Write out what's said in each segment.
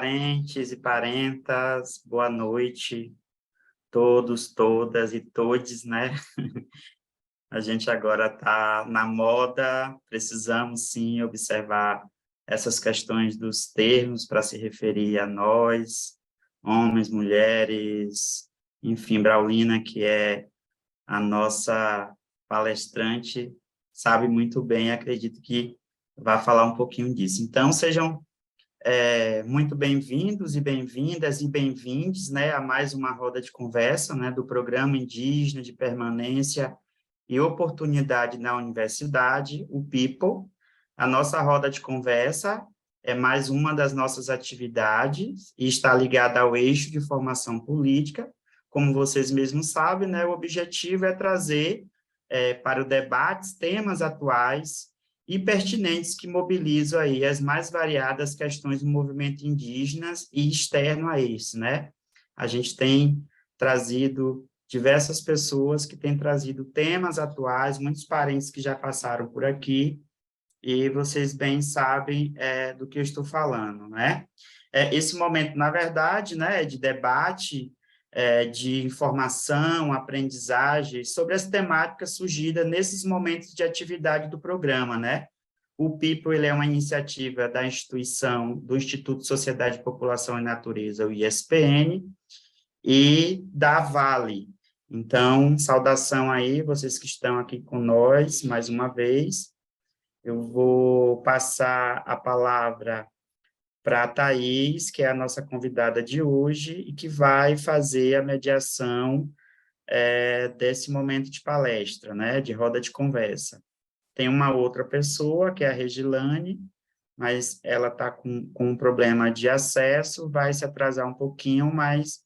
parentes e parentas, boa noite, todos, todas e todes, né? A gente agora está na moda, precisamos sim observar essas questões dos termos para se referir a nós, homens, mulheres, enfim, Braulina, que é a nossa palestrante, sabe muito bem, acredito que vai falar um pouquinho disso. Então, sejam muito bem-vindos e bem-vindas e bem-vindes, né, a mais uma roda de conversa, né, do Programa Indígena de Permanência e Oportunidade na Universidade, o PIPO. A nossa roda de conversa é mais uma das nossas atividades e está ligada ao eixo de formação política. Como vocês mesmos sabem, né, o objetivo é trazer para o debate temas atuais e pertinentes que mobilizam aí as mais variadas questões do movimento indígena e externo a isso, né? A gente tem trazido diversas pessoas que têm trazido temas atuais, muitos parentes que já passaram por aqui, e vocês bem sabem do que eu estou falando, né? Esse momento, na verdade, né, de debate, de informação, aprendizagem, sobre as temáticas surgidas nesses momentos de atividade do programa, né? O PIPO, ele é uma iniciativa da instituição, do Instituto Sociedade, População e Natureza, o ISPN, e da Vale. Então, saudação aí, vocês que estão aqui com nós, mais uma vez. Eu vou passar a palavra para a Thaís, que é a nossa convidada de hoje, e que vai fazer a mediação desse momento de palestra, né, de roda de conversa. Tem uma outra pessoa, que é a Regilane, mas ela está com um problema de acesso, vai se atrasar um pouquinho, mas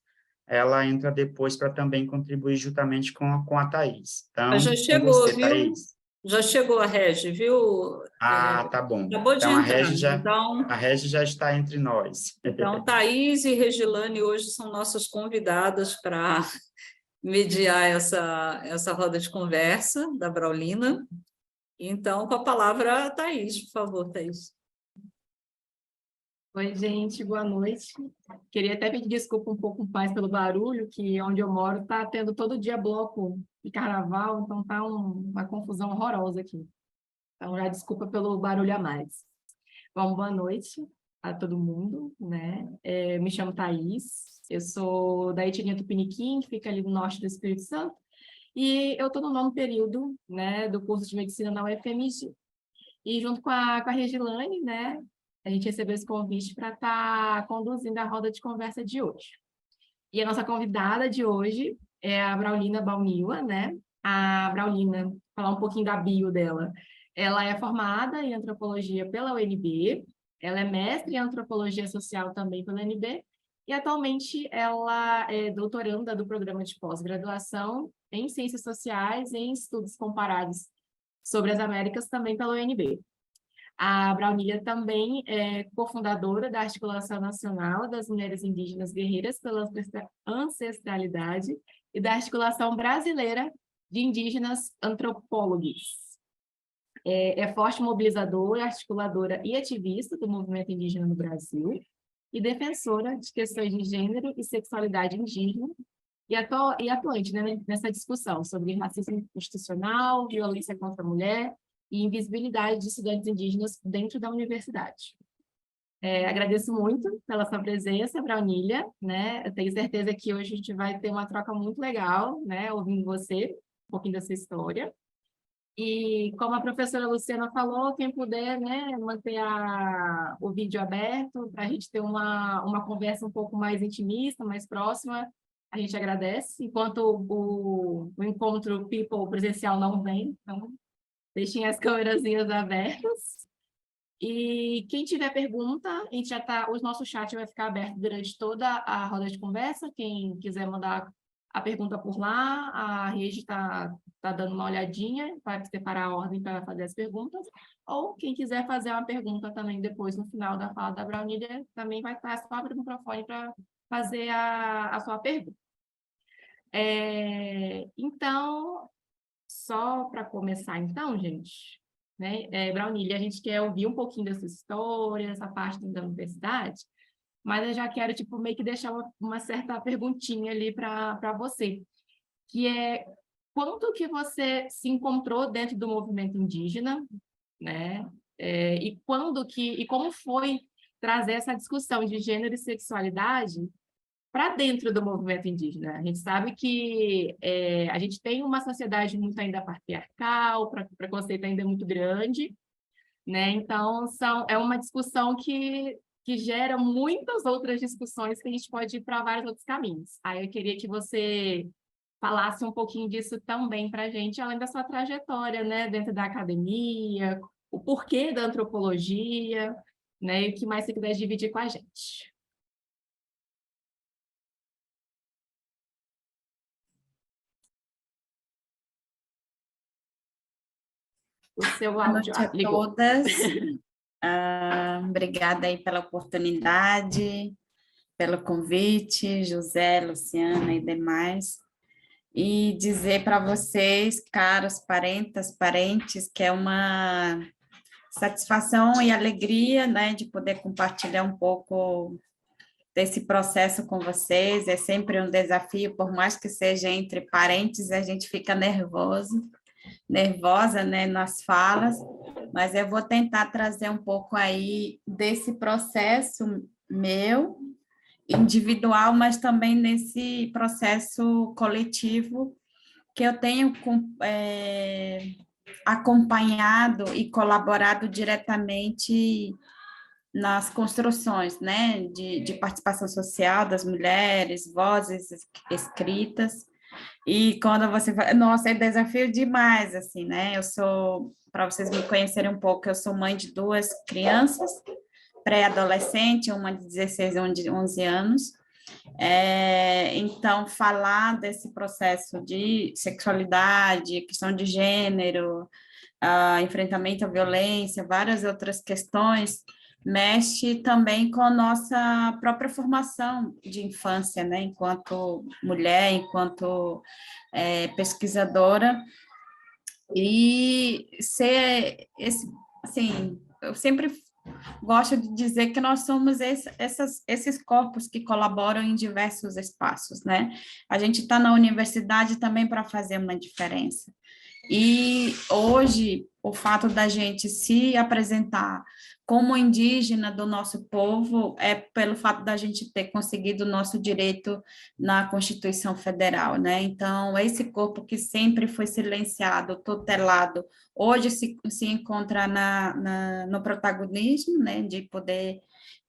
ela entra depois para também contribuir juntamente com a Thaís. Mas Então, já com chegou, você, viu? Thaís. Já chegou a Regi, viu? Tá bom. Acabou de Então, entrar. Então, a Regi já está entre nós. Thaís e Regilane hoje são nossas convidadas para mediar essa roda de conversa da Braulina. Então, com a palavra, Thaís, por favor, Thaís. Oi, gente, boa noite. Queria até pedir desculpa um pouco mais pelo barulho, que onde eu moro está tendo todo dia bloco de carnaval, então está uma confusão horrorosa aqui. Então, já desculpa pelo barulho a mais. Bom, boa noite a todo mundo, né? Eu me chamo Thaís, eu sou da etnia Tupiniquim, que fica ali no norte do Espírito Santo, e eu estou no 9º período, né, do curso de Medicina na UFMG. E junto com a Regilane, né, a gente recebeu esse convite para estar conduzindo a roda de conversa de hoje. E a nossa convidada de hoje é a Braulina Baunila, né? A Braulina, falar um pouquinho da bio dela. Ela é formada em antropologia pela UNB, ela é mestre em antropologia social também pela UNB, e atualmente ela é doutoranda do programa de pós-graduação em ciências sociais e em estudos comparados sobre as Américas também pela UNB. A Braunilha também é cofundadora da Articulação Nacional das Mulheres Indígenas Guerreiras pela Ancestralidade e da Articulação Brasileira de Indígenas Antropólogos. É forte mobilizadora, articuladora e ativista do movimento indígena no Brasil e defensora de questões de gênero e sexualidade indígena e atuante, né, nessa discussão sobre racismo institucional, violência contra a mulher e invisibilidade de estudantes indígenas dentro da universidade. Agradeço muito pela sua presença, Braunilha, né? Eu tenho certeza que hoje a gente vai ter uma troca muito legal, né? Ouvindo você, um pouquinho da sua história. E como a professora Luciana falou, quem puder, né, manter o vídeo aberto para a gente ter uma conversa um pouco mais intimista, mais próxima, a gente agradece. Enquanto o encontro People presencial não vem, então deixem as câmerazinhas abertas. E quem tiver pergunta, a gente já tá, o nosso chat vai ficar aberto durante toda a roda de conversa. Quem quiser mandar a pergunta por lá, a Regi tá dando uma olhadinha, vai separar a ordem para fazer as perguntas. Ou quem quiser fazer uma pergunta também depois, no final da fala da Braunilha, também vai estar só abrindo o microfone para fazer a sua pergunta. Então, só para começar, então, gente, né? Braunilha, a gente quer ouvir um pouquinho da sua história, essa parte da universidade, mas eu já quero, tipo, meio que deixar uma certa perguntinha ali para você, que é quando que você se encontrou dentro do movimento indígena, né? E como foi trazer essa discussão de gênero e sexualidade para dentro do movimento indígena? A gente sabe que a gente tem uma sociedade muito ainda patriarcal, o preconceito ainda é muito grande, né? Então, é uma discussão que gera muitas outras discussões que a gente pode ir para vários outros caminhos. Aí eu queria que você falasse um pouquinho disso também para a gente, além da sua trajetória, né, dentro da academia, o porquê da antropologia, né, e o que mais você quiser dividir com a gente. O seu Boa áudio noite a ligou. todas. Obrigada aí pela oportunidade, pelo convite, José, Luciana e demais. E dizer para vocês, caros parentes, que é uma satisfação e alegria, né, de poder compartilhar um pouco desse processo com vocês. É sempre um desafio, por mais que seja entre parentes, a gente fica nervosa, né, nas falas, mas eu vou tentar trazer um pouco aí desse processo meu, individual, mas também nesse processo coletivo que eu tenho acompanhado e colaborado diretamente nas construções, né, de participação social das mulheres, vozes escritas. E quando você fala, nossa, é desafio demais, assim, né? Para vocês me conhecerem um pouco, eu sou mãe de duas crianças, pré-adolescente, uma de 16 e uma de 11 anos. Então, falar desse processo de sexualidade, questão de gênero, enfrentamento à violência, várias outras questões, mexe também com a nossa própria formação de infância, né? Enquanto mulher, enquanto pesquisadora, e ser esse, assim, eu sempre gosto de dizer que nós somos esses corpos que colaboram em diversos espaços, né? A gente está na universidade também para fazer uma diferença. E hoje, o fato da gente se apresentar como indígena do nosso povo é pelo fato da gente ter conseguido o nosso direito na Constituição Federal, né? Então, esse corpo que sempre foi silenciado, tutelado, hoje se encontra no protagonismo, né? De poder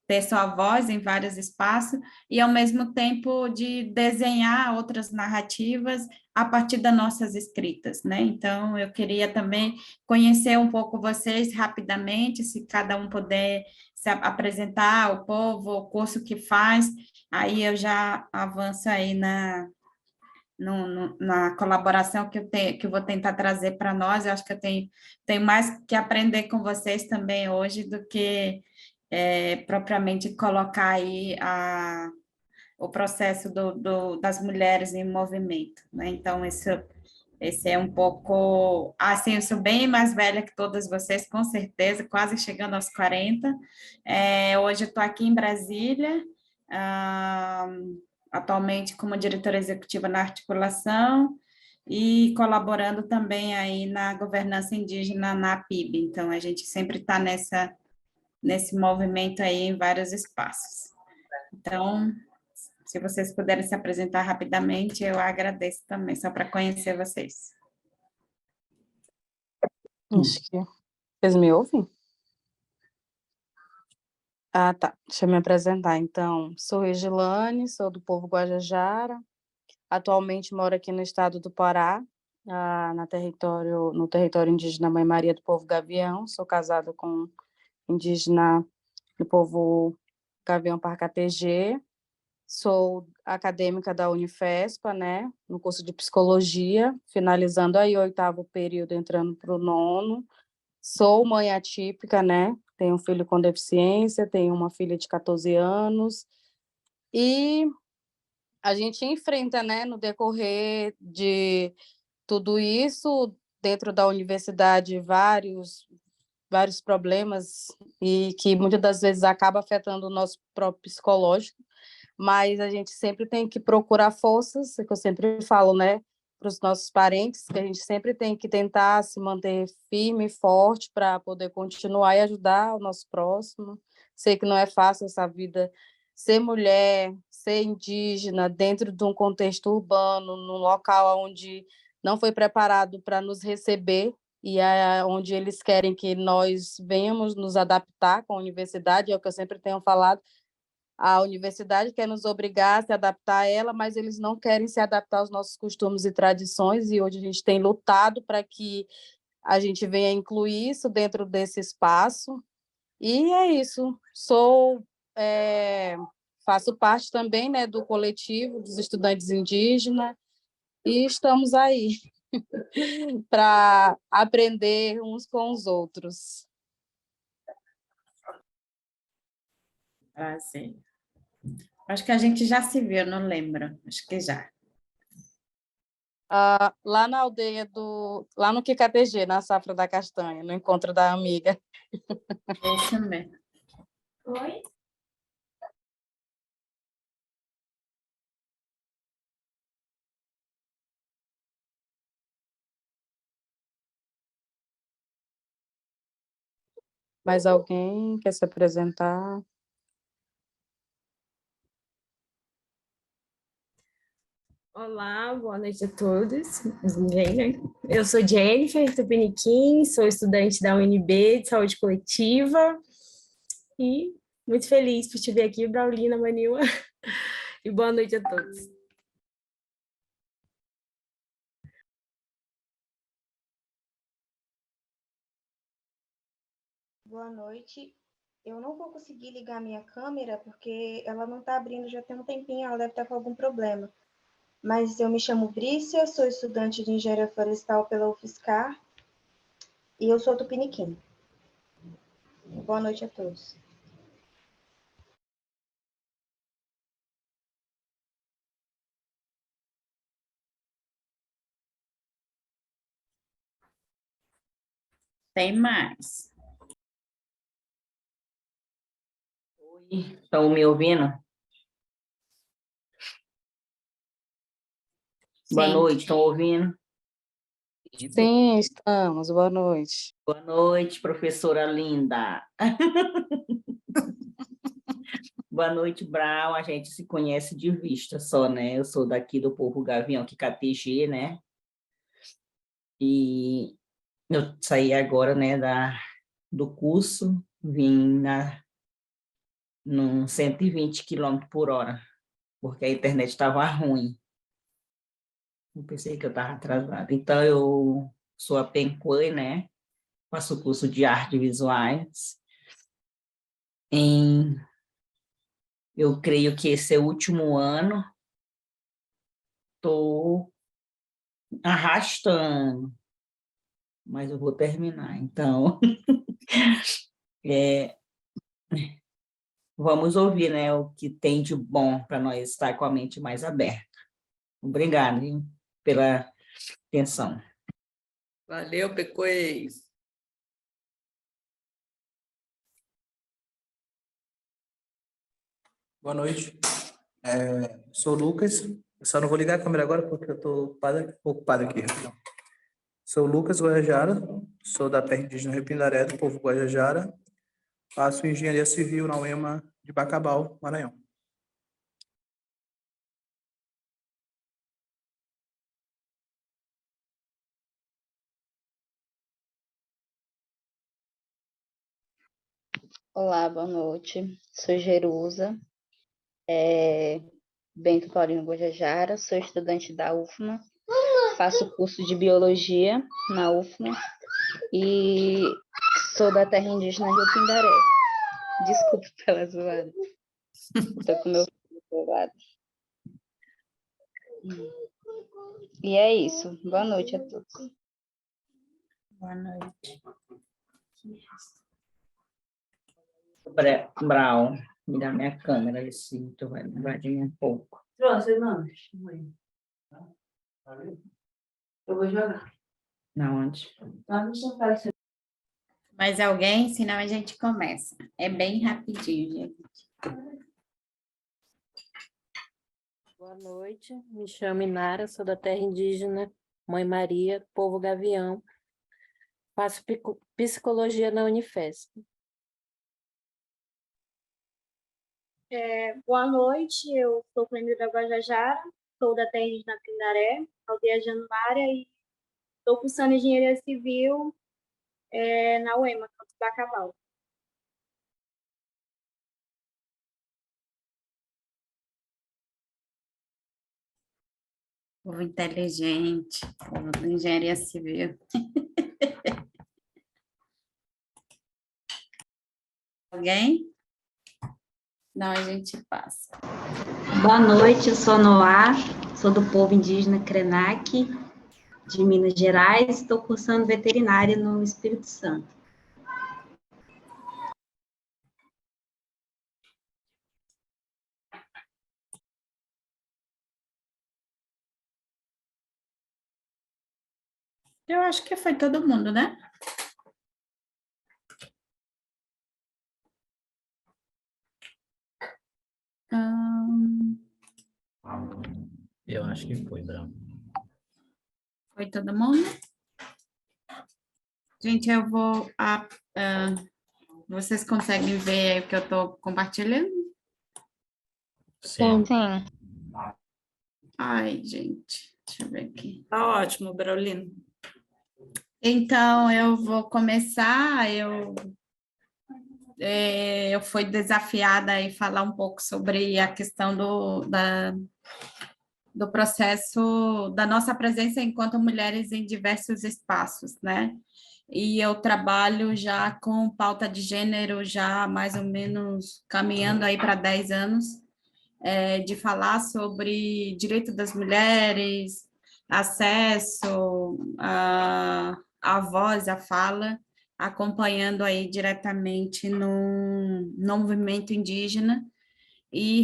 ter sua voz em vários espaços e, ao mesmo tempo, de desenhar outras narrativas a partir das nossas escritas, né? Então, eu queria também conhecer um pouco vocês rapidamente, se cada um puder se apresentar ao povo, o curso que faz, aí eu já avanço aí na colaboração que eu vou tentar trazer para nós. Eu acho que eu tenho mais que aprender com vocês também hoje do que propriamente colocar aí o processo das mulheres em movimento, né? Então, esse é um pouco... Assim, eu sou bem mais velha que todas vocês, com certeza, quase chegando aos 40. Hoje eu estou aqui em Brasília, atualmente como diretora executiva na articulação e colaborando também aí na governança indígena na PIB. Então, a gente sempre está nesse movimento aí em vários espaços. Então, se vocês puderem se apresentar rapidamente, eu agradeço também, só para conhecer vocês. Acho que vocês me ouvem? Ah, tá. Deixa eu me apresentar. Então, sou Regilane, sou do povo Guajajara. Atualmente moro aqui no estado do Pará, no território indígena Mãe Maria do povo Gavião. Sou casada com indígena do povo Gavião Paracatejê. Sou acadêmica da Unifespa, né, no curso de psicologia, finalizando aí o 8º período, entrando para o 9º. Sou mãe atípica, né, tenho um filho com deficiência, tenho uma filha de 14 anos, e a gente enfrenta, né, no decorrer de tudo isso, dentro da universidade, vários vários problemas e que muitas das vezes acaba afetando o nosso próprio psicológico, mas a gente sempre tem que procurar forças, é que eu sempre falo, né, para os nossos parentes, que a gente sempre tem que tentar se manter firme e forte para poder continuar e ajudar o nosso próximo. Sei que não é fácil essa vida, ser mulher, ser indígena, dentro de um contexto urbano, num local onde não foi preparado para nos receber, e é onde eles querem que nós venhamos nos adaptar com a universidade, é o que eu sempre tenho falado, a universidade quer nos obrigar a se adaptar a ela, mas eles não querem se adaptar aos nossos costumes e tradições, e hoje a gente tem lutado para que a gente venha incluir isso dentro desse espaço, e é isso. Faço parte também, né, do coletivo dos estudantes indígenas, e estamos aí para aprender uns com os outros. Prazer. Acho que a gente já se viu, não lembro. Acho que já. Lá na aldeia lá no QKTG, na Safra da Castanha, no encontro da amiga. É isso mesmo. Oi? Mais alguém quer se apresentar? Olá, boa noite a todos. Eu sou Jennifer Tupiniquim, sou estudante da UNB de Saúde Coletiva e muito feliz por te ver aqui, Braulina Manila, e boa noite a todos. Boa noite. Eu não vou conseguir ligar minha câmera porque ela não está abrindo já tem um tempinho, ela deve estar com algum problema. Mas eu me chamo Brícia, sou estudante de Engenharia Florestal pela UFSCar e eu sou tupiniquim. Boa noite a todos. Tem mais. Estão me ouvindo? Boa Sim. noite, estão ouvindo? Sim, estamos. Boa noite. Boa noite, professora linda. Boa noite, Brau. A gente se conhece de vista só, né? Eu sou daqui do Povo Gavião, que KTG, né? E eu saí agora, né, do curso, vim num 120 km por hora, porque a internet estava ruim. Eu pensei que eu estava atrasada. Então, eu sou a Penquai, né? Faço curso de artes visuais. Eu creio que esse é o último ano. Estou arrastando, mas eu vou terminar. Então, vamos ouvir, né, o que tem de bom para nós estar com a mente mais aberta. Obrigada, hein, pela atenção. Valeu, Pecoei. Boa noite. Sou o Lucas. Eu só não vou ligar a câmera agora porque eu estou ocupado aqui. Rapidão. Sou o Lucas Guajajara, sou da terra indígena Repindaré, do povo Guajajara. Faço engenharia civil na UEMA de Bacabal, Maranhão. Olá, boa noite. Sou Jerusa, Bento Paulino Guajajara, sou estudante da UFMA, faço curso de Biologia na UFMA e sou da terra indígena Rio Pindaré. Desculpa pela zoada. Estou com meu filho do lado. E é isso. Boa noite a todos. Boa noite. Brau, me dá minha câmera, assim, tu vai invadir um pouco. Eu vou jogar. Na onde? Lá no sofá. Mais alguém? Senão a gente começa. É bem rapidinho, gente. Boa noite, me chamo Inara, sou da terra indígena Mãe Maria, povo Gavião, faço psicologia na Unifesp. Boa noite, eu sou Clêmio da Guajajara, sou da terra indígena Pindaré, aldeia Januária, e estou cursando engenharia civil na UEMA, Campus Bacabal. Povo inteligente, povo da engenharia civil. Alguém? Não, a gente passa. Boa noite, eu sou Noá, sou do povo indígena Krenak, de Minas Gerais, estou cursando veterinária no Espírito Santo. Eu acho que foi todo mundo, né? Eu acho que foi, Brão. Foi todo mundo? Gente, eu vou... vocês conseguem ver aí o que eu estou compartilhando? Sim. Ai, gente, deixa eu ver aqui. Tá ótimo, Braulino. Então, eu vou começar, eu fui desafiada a falar um pouco sobre a questão do processo, da nossa presença enquanto mulheres em diversos espaços, né? E eu trabalho já com pauta de gênero, já mais ou menos caminhando aí para 10 anos, de falar sobre direito das mulheres, acesso à voz, à fala, acompanhando aí diretamente no movimento indígena, e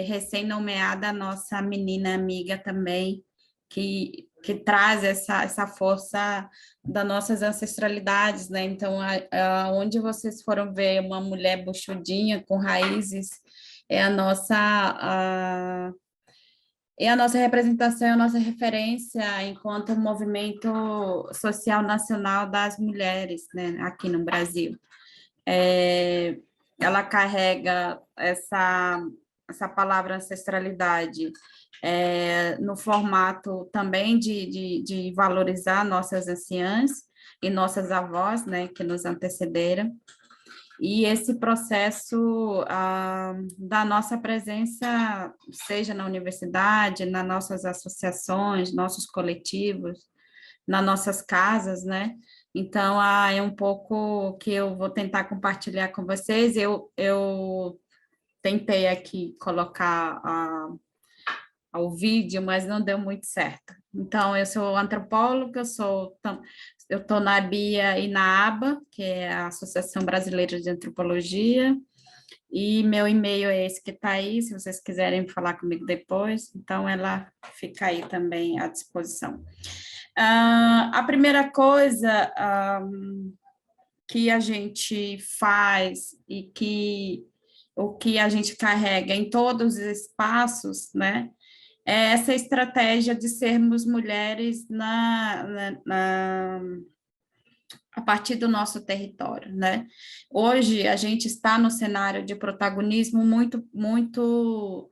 recém-nomeada a nossa menina amiga também, que traz essa força das nossas ancestralidades, né? Então, onde vocês foram ver uma mulher buchudinha, com raízes, é a nossa representação, a nossa referência enquanto movimento social nacional das mulheres, né, aqui no Brasil. Ela carrega essa palavra ancestralidade no formato também de valorizar nossas anciãs e nossas avós, né, que nos antecederam. E esse processo da nossa presença, seja na universidade, nas nossas associações, nossos coletivos, nas nossas casas, né? Então, é um pouco que eu vou tentar compartilhar com vocês. Eu tentei aqui colocar o vídeo, mas não deu muito certo. Então, eu sou antropóloga, eu estou na BIA e na ABA, que é a Associação Brasileira de Antropologia, e meu e-mail é esse que está aí, se vocês quiserem falar comigo depois, então ela fica aí também à disposição. A primeira coisa que a gente faz e o que a gente carrega em todos os espaços, né, é essa estratégia de sermos mulheres a partir do nosso território, né? Hoje, a gente está no cenário de protagonismo muito, muito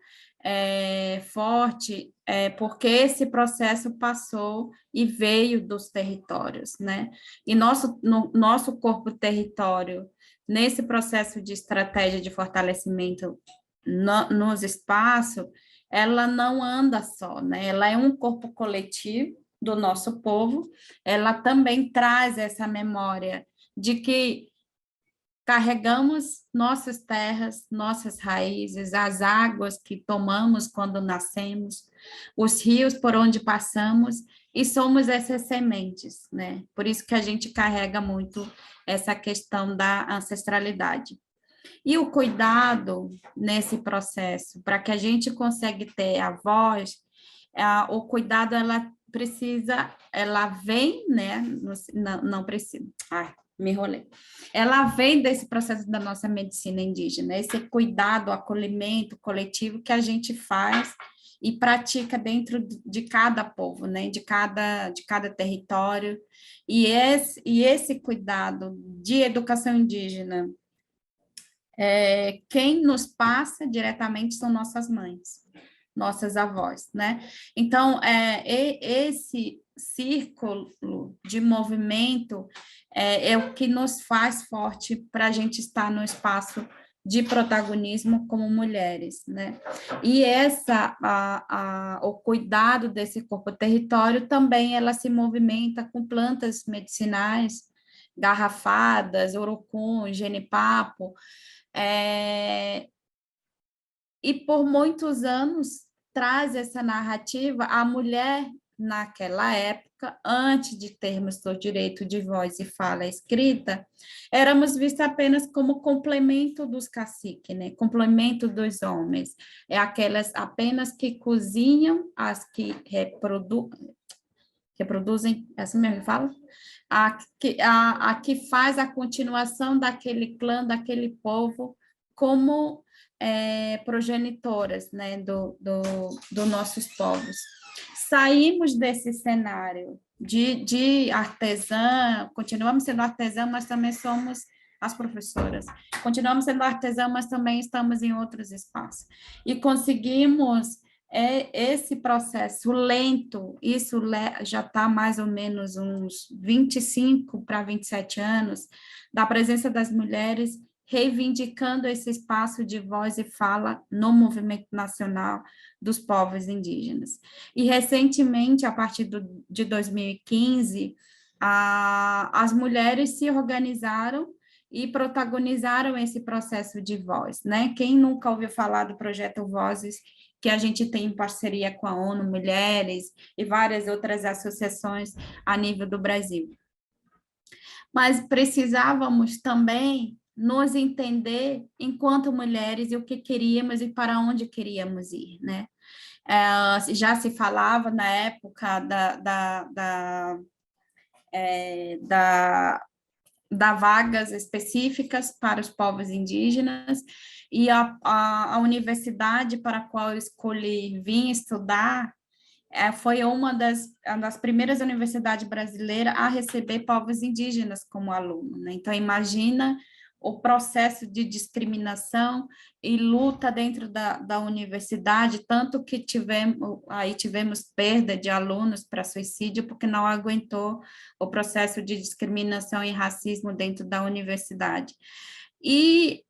forte, porque esse processo passou e veio dos territórios, né? E nosso corpo território, nesse processo de estratégia de fortalecimento nos espaços, ela não anda só, né? Ela é um corpo coletivo do nosso povo, ela também traz essa memória de que carregamos nossas terras, nossas raízes, as águas que tomamos quando nascemos, os rios por onde passamos, e somos essas sementes, né? Por isso que a gente carrega muito essa questão da ancestralidade. E o cuidado nesse processo, para que a gente consiga ter a voz, o cuidado, ela vem, né? Não precisa. me enrolei. Ela vem desse processo da nossa medicina indígena, esse cuidado, acolhimento coletivo que a gente faz e pratica dentro de cada povo, né? De cada território. E esse cuidado de educação indígena, quem nos passa diretamente são nossas mães, nossas avós, né? Então, esse círculo de movimento é o que nos faz forte para a gente estar no espaço de protagonismo como mulheres, né? E o cuidado desse corpo-território também, ela se movimenta com plantas medicinais, garrafadas, urucum, genipapo, e por muitos anos traz essa narrativa, a mulher naquela época, antes de termos o direito de voz e fala escrita, éramos vistas apenas como complemento dos caciques, né? Complemento dos homens, aquelas apenas que cozinham, as que reproduzem, é assim mesmo que fala? A que faz a continuação daquele clã, daquele povo, como progenitoras, né, dos nossos povos. Saímos desse cenário de artesã, continuamos sendo artesã, mas também somos as professoras. Continuamos sendo artesã, mas também estamos em outros espaços. E conseguimos esse processo lento, isso já está mais ou menos uns 25 para 27 anos, da presença das mulheres reivindicando esse espaço de voz e fala no movimento nacional dos povos indígenas. E, recentemente, a partir de 2015, as mulheres se organizaram e protagonizaram esse processo de voz, né? Quem nunca ouviu falar do Projeto Vozes, que a gente tem em parceria com a ONU Mulheres e várias outras associações a nível do Brasil. Mas precisávamos também nos entender enquanto mulheres e o que queríamos e para onde queríamos ir, né? Já se falava na época da vagas específicas para os povos indígenas, e a universidade para a qual eu escolhi vir estudar foi uma das primeiras universidades brasileiras a receber povos indígenas como aluno, né? Então, imagina o processo de discriminação e luta dentro da universidade, tanto que tivemos perda de alunos para suicídio, porque não aguentou o processo de discriminação e racismo dentro da universidade. E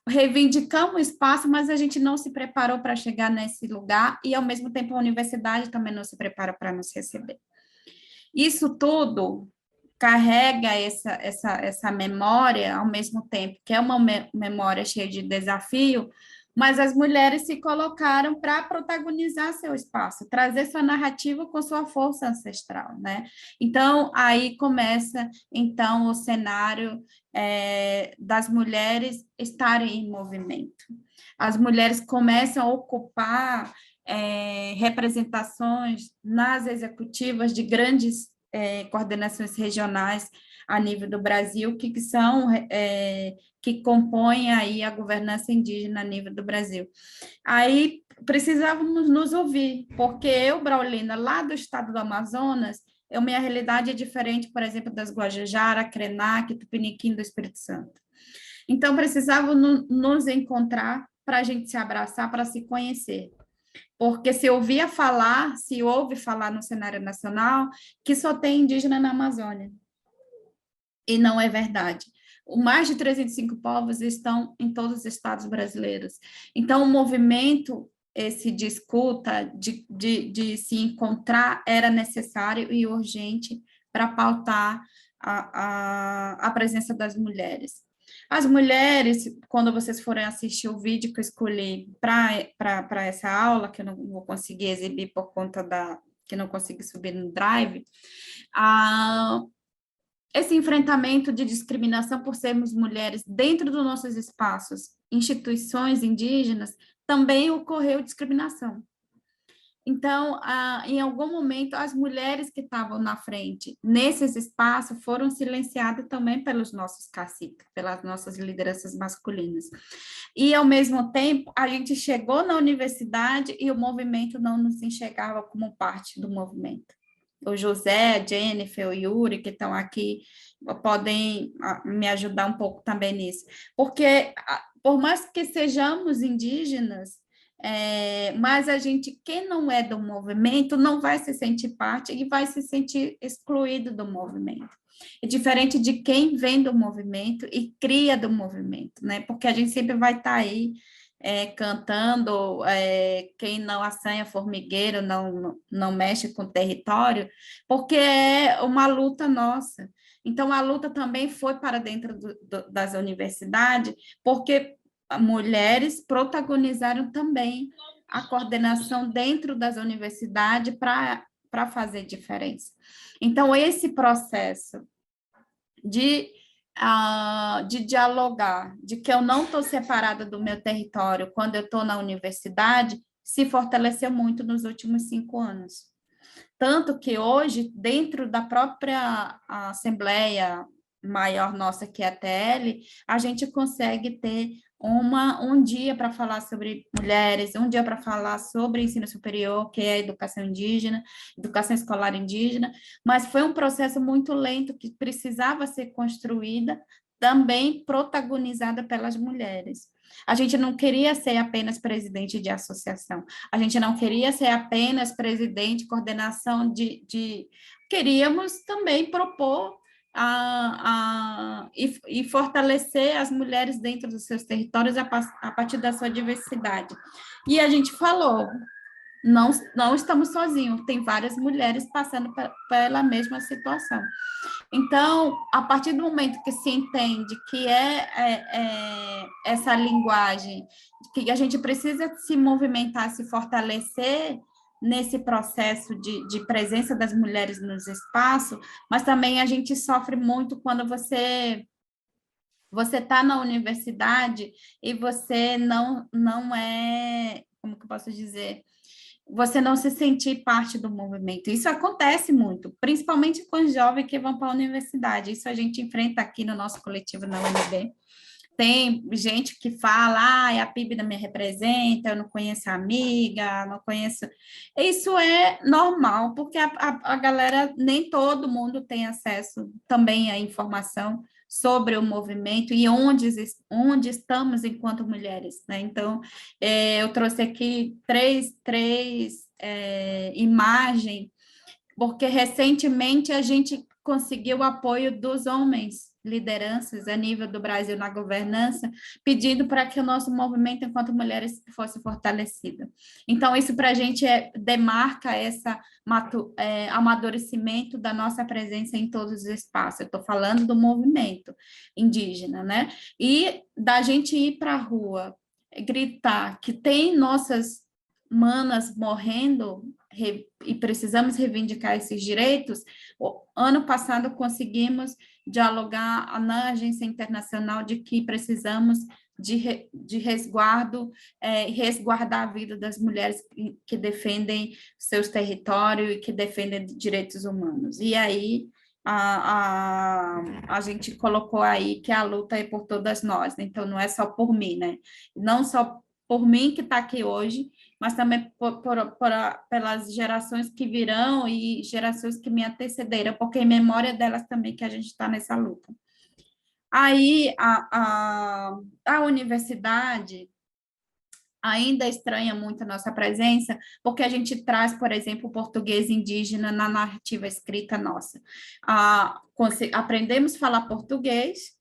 reivindicamos espaço, mas a gente não se preparou para chegar nesse lugar, e, ao mesmo tempo, a universidade também não se prepara para nos receber. Isso tudo carrega essa memória, ao mesmo tempo que é uma memória cheia de desafio, mas as mulheres se colocaram para protagonizar seu espaço, trazer sua narrativa com sua força ancestral, né? Então, aí começa, então, o cenário das mulheres estarem em movimento. As mulheres começam a ocupar representações nas executivas de grandes coordenações regionais a nível do Brasil, que compõem aí a governança indígena a nível do Brasil. Aí precisávamos nos ouvir, porque eu, Braulina, lá do estado do Amazonas, minha realidade é diferente, por exemplo, das Guajajara, Krenak, Tupiniquim do Espírito Santo. Então, precisávamos nos encontrar para a gente se abraçar, para se conhecer. Porque se ouve falar no cenário nacional que só tem indígena na Amazônia. E não é verdade. Mais de 305 povos estão em todos os estados brasileiros. Então, o movimento de escuta, de se encontrar, era necessário e urgente para pautar a presença das mulheres. As mulheres, quando vocês forem assistir o vídeo que eu escolhi para essa aula, que eu não vou conseguir exibir por conta que não consegui subir no Drive, esse enfrentamento de discriminação por sermos mulheres dentro dos nossos espaços, instituições indígenas, também ocorreu discriminação. Então, em algum momento, as mulheres que estavam na frente, nesses espaços, foram silenciadas também pelos nossos caciques, pelas nossas lideranças masculinas. E, ao mesmo tempo, a gente chegou na universidade e o movimento não nos enxergava como parte do movimento. O José, a Jennifer, o Yuri, que estão aqui, podem me ajudar um pouco também nisso. Porque, por mais que sejamos indígenas, mas a gente, quem não é do movimento, não vai se sentir parte e vai se sentir excluído do movimento. É diferente de quem vem do movimento e cria do movimento, né? Porque a gente sempre vai estar aí cantando, quem não assanha formigueiro não mexe com o território, porque é uma luta nossa. Então, a luta também foi para dentro das universidades, porque mulheres protagonizaram também a coordenação dentro das universidades para fazer diferença. Então, esse processo de dialogar, de que eu não estou separada do meu território quando eu estou na universidade, se fortaleceu muito nos últimos 5 anos. Tanto que hoje, dentro da própria Assembleia Maior nossa, que é a TL, a gente consegue ter um dia para falar sobre mulheres, um dia para falar sobre ensino superior, que é a educação indígena, educação escolar indígena, mas foi um processo muito lento que precisava ser construída, também protagonizada pelas mulheres. A gente não queria ser apenas presidente de associação, a gente não queria ser apenas presidente, coordenação queríamos também propor e fortalecer as mulheres dentro dos seus territórios a partir da sua diversidade. E a gente falou, não estamos sozinhos, tem várias mulheres passando pela mesma situação. Então, a partir do momento que se entende que essa linguagem, que a gente precisa se movimentar, se fortalecer nesse processo de presença das mulheres nos espaços, mas também a gente sofre muito quando você está na universidade e você não é, como que eu posso dizer, você não se sentir parte do movimento. Isso acontece muito, principalmente com os jovens que vão para a universidade. Isso a gente enfrenta aqui no nosso coletivo na UNB. Tem gente que fala, a PIB não me representa, eu não conheço a amiga, não conheço... Isso é normal, porque a galera, nem todo mundo tem acesso também à informação sobre o movimento e onde estamos enquanto mulheres, né? Então, eu trouxe aqui três imagens, porque recentemente a gente conseguiu o apoio dos homens, lideranças a nível do Brasil na governança, pedindo para que o nosso movimento enquanto mulheres fosse fortalecido. Então, isso para a gente demarca esse amadurecimento da nossa presença em todos os espaços. Eu estou falando do movimento indígena, né? E da gente ir para a rua, gritar que tem nossas manas morrendo e precisamos reivindicar esses direitos. Ano passado conseguimos dialogar na agência internacional de que precisamos de resguardo, resguardar a vida das mulheres que defendem seus territórios e que defendem direitos humanos. E aí a gente colocou aí que a luta é por todas nós, né? Então não é só por mim, né? Não só por mim que está aqui hoje, mas também pelas gerações que virão e gerações que me antecederam, porque em memória delas também que a gente está nessa luta. Aí, a universidade ainda estranha muito a nossa presença, porque a gente traz, por exemplo, o português indígena na narrativa escrita nossa. Aprendemos a falar português,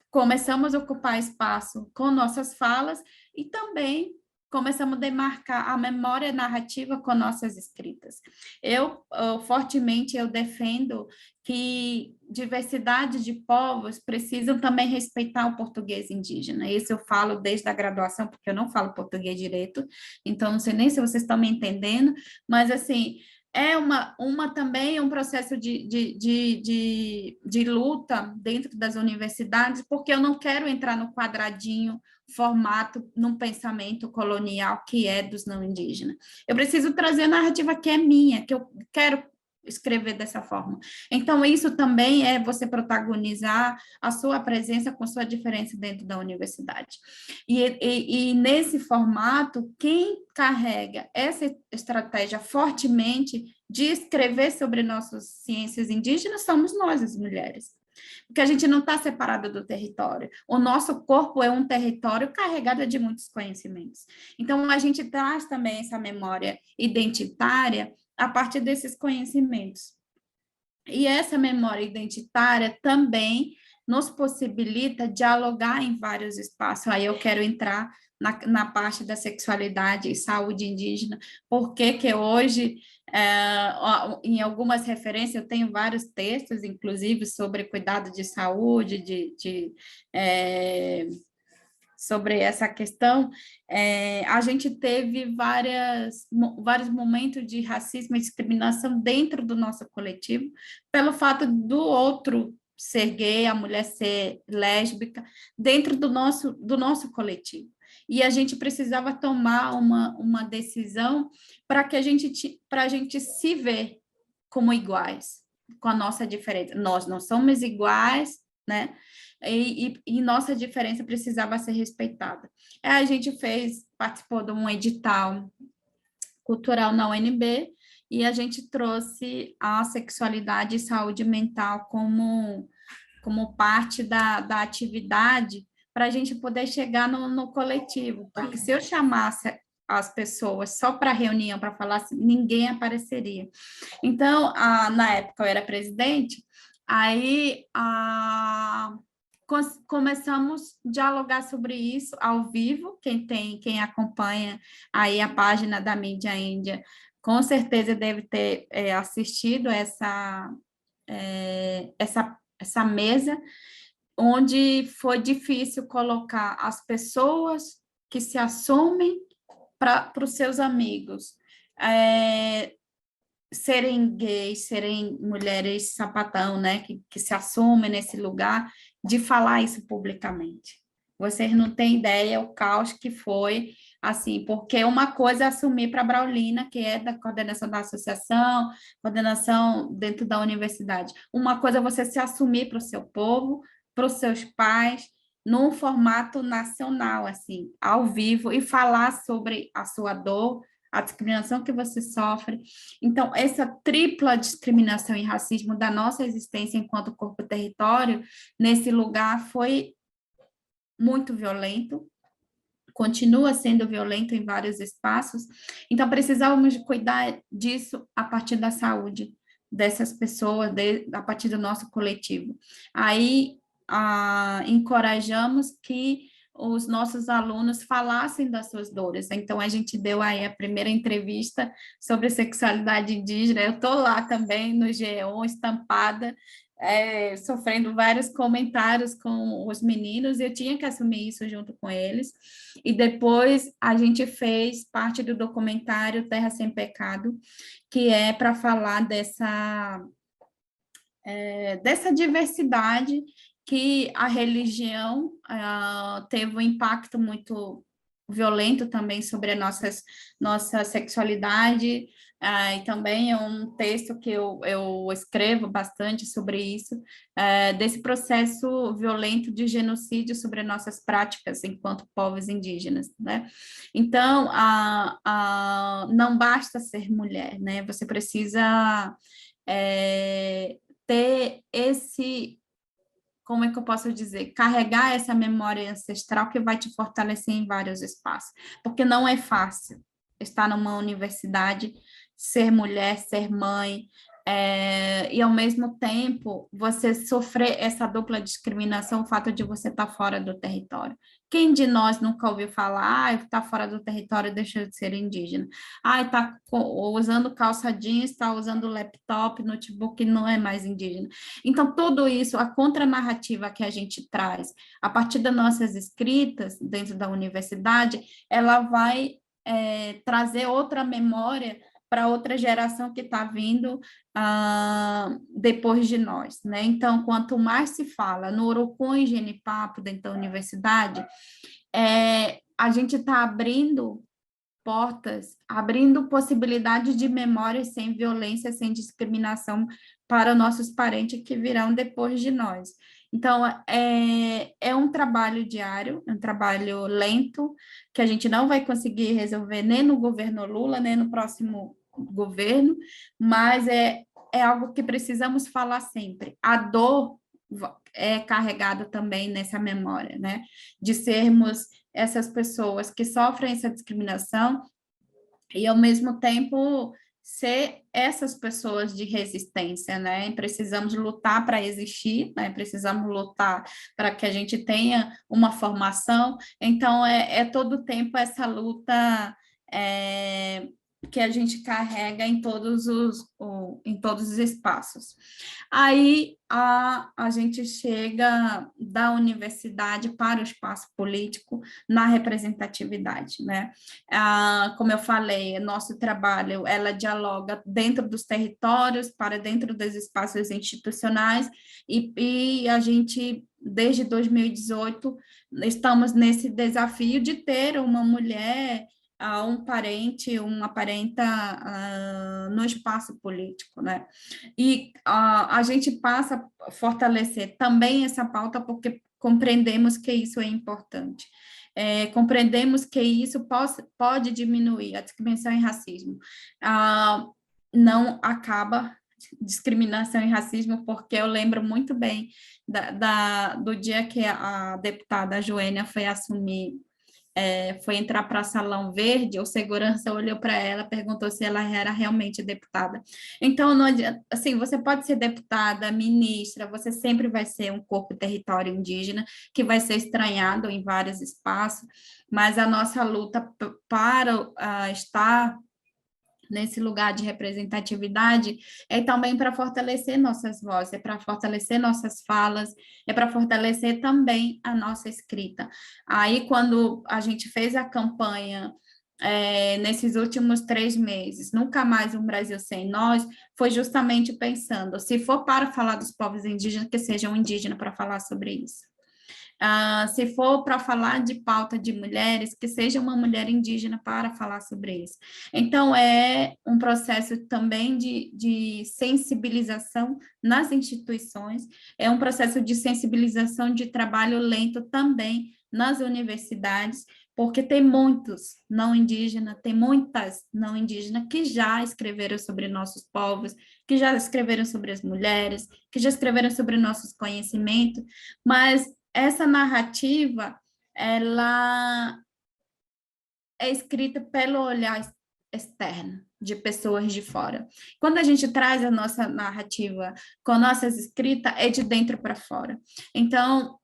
começamos a ocupar espaço com nossas falas e também começamos a demarcar a memória narrativa com nossas escritas. Fortemente, eu defendo que diversidade de povos precisam também respeitar o português indígena. Isso eu falo desde a graduação, porque eu não falo português direito, então não sei nem se vocês estão me entendendo, mas assim, é também um processo de luta dentro das universidades, porque eu não quero entrar no quadradinho, formato, num pensamento colonial que é dos não indígenas. Eu preciso trazer a narrativa que é minha, que eu quero escrever dessa forma. Então, isso também é você protagonizar a sua presença com sua diferença dentro da universidade. E nesse formato, quem carrega essa estratégia fortemente de escrever sobre nossas ciências indígenas somos nós, as mulheres. Porque a gente não está separado do território. O nosso corpo é um território carregado de muitos conhecimentos. Então, a gente traz também essa memória identitária a partir desses conhecimentos. E essa memória identitária também nos possibilita dialogar em vários espaços. Aí eu quero entrar na parte da sexualidade e saúde indígena, porque que hoje, em algumas referências, eu tenho vários textos, inclusive, sobre cuidado de saúde, sobre essa questão, a gente teve vários momentos de racismo e discriminação dentro do nosso coletivo, pelo fato do outro ser gay, a mulher ser lésbica, dentro do nosso coletivo. E a gente precisava tomar uma decisão para a gente se ver como iguais, com a nossa diferença. Nós não somos iguais, né? E nossa diferença precisava ser respeitada. A gente participou de um edital cultural na UNB e a gente trouxe a sexualidade e saúde mental como parte da atividade para a gente poder chegar no coletivo, porque se eu chamasse as pessoas só para reunião, para falar, ninguém apareceria. Então, na época eu era presidente, aí começamos a dialogar sobre isso ao vivo. Quem acompanha aí a página da Mídia Índia, com certeza deve ter assistido essa mesa, onde foi difícil colocar as pessoas que se assumem para os seus amigos, serem gays, serem mulheres sapatão, né, que se assumem nesse lugar, de falar isso publicamente. Vocês não têm ideia o caos que foi, assim, porque uma coisa é assumir para a Braulina, que é da coordenação da associação, coordenação dentro da universidade. Uma coisa é você se assumir para o seu povo, para os seus pais, num formato nacional, assim, ao vivo, e falar sobre a sua dor, a discriminação que você sofre. Então, essa tripla discriminação e racismo da nossa existência enquanto corpo-território, nesse lugar, foi muito violento, continua sendo violento em vários espaços. Então, precisávamos cuidar disso a partir da saúde dessas pessoas, a partir do nosso coletivo. Aí, encorajamos que os nossos alunos falassem das suas dores. Então, a gente deu aí a primeira entrevista sobre sexualidade indígena. Eu estou lá também no G1, estampada, sofrendo vários comentários com os meninos, e eu tinha que assumir isso junto com eles. E depois a gente fez parte do documentário Terra Sem Pecado, que é para falar dessa diversidade que a religião teve um impacto muito violento também sobre a nossa sexualidade, e também é um texto que eu escrevo bastante sobre isso, desse processo violento de genocídio sobre nossas práticas enquanto povos indígenas, né? Então, não basta ser mulher, né? Você precisa ter como é que eu posso dizer, carregar essa memória ancestral que vai te fortalecer em vários espaços, porque não é fácil estar numa universidade, ser mulher, ser mãe, e ao mesmo tempo você sofrer essa dupla discriminação, o fato de você estar fora do território. Quem de nós nunca ouviu falar, está fora do território, deixa de ser indígena? Está usando calça jeans, está usando laptop, notebook, não é mais indígena. Então, tudo isso, a contranarrativa que a gente traz, a partir das nossas escritas dentro da universidade, ela vai trazer outra memória para outra geração que está vindo depois de nós, né? Então, quanto mais se fala no Urucum e Genipapo dentro da universidade, a gente está abrindo portas, abrindo possibilidades de memória sem violência, sem discriminação para nossos parentes que virão depois de nós. Então, é um trabalho diário, é um trabalho lento, que a gente não vai conseguir resolver nem no governo Lula, nem no próximo governo, mas é algo que precisamos falar sempre. A dor é carregada também nessa memória, né? De sermos essas pessoas que sofrem essa discriminação e, ao mesmo tempo, ser essas pessoas de resistência, né? Precisamos lutar para existir, né? Precisamos lutar para que a gente tenha uma formação. Então, todo o tempo essa luta que a gente carrega em todos os espaços. Aí a gente chega da universidade para o espaço político na representatividade, né? Como eu falei, nosso trabalho, ela dialoga dentro dos territórios, para dentro dos espaços institucionais, e a gente, desde 2018, estamos nesse desafio de ter uma mulher, um parente, uma parenta no espaço político, né? E a gente passa a fortalecer também essa pauta porque compreendemos que isso é importante. Compreendemos que isso pode diminuir a discriminação e racismo. Não acaba discriminação e racismo, porque eu lembro muito bem do dia que a deputada Joênia foi assumir, foi entrar para Salão Verde, o segurança olhou para ela, perguntou se ela era realmente deputada. Então, não adianta, assim, você pode ser deputada, ministra, você sempre vai ser um corpo território indígena, que vai ser estranhado em vários espaços, mas a nossa luta para estar nesse lugar de representatividade, é também para fortalecer nossas vozes, é para fortalecer nossas falas, é para fortalecer também a nossa escrita. Aí, quando a gente fez a campanha, nesses últimos 3 meses, Nunca Mais um Brasil Sem Nós, foi justamente pensando, se for para falar dos povos indígenas, que seja um indígena para falar sobre isso. Se for para falar de pauta de mulheres, que seja uma mulher indígena para falar sobre isso. Então, é um processo também de sensibilização nas instituições, é um processo de sensibilização de trabalho lento também nas universidades, porque tem muitos não indígenas, tem muitas não indígenas que já escreveram sobre nossos povos, que já escreveram sobre as mulheres, que já escreveram sobre nossos conhecimentos, mas essa narrativa, ela é escrita pelo olhar externo, de pessoas de fora. Quando a gente traz a nossa narrativa com nossas escritas, é de dentro para fora. Então,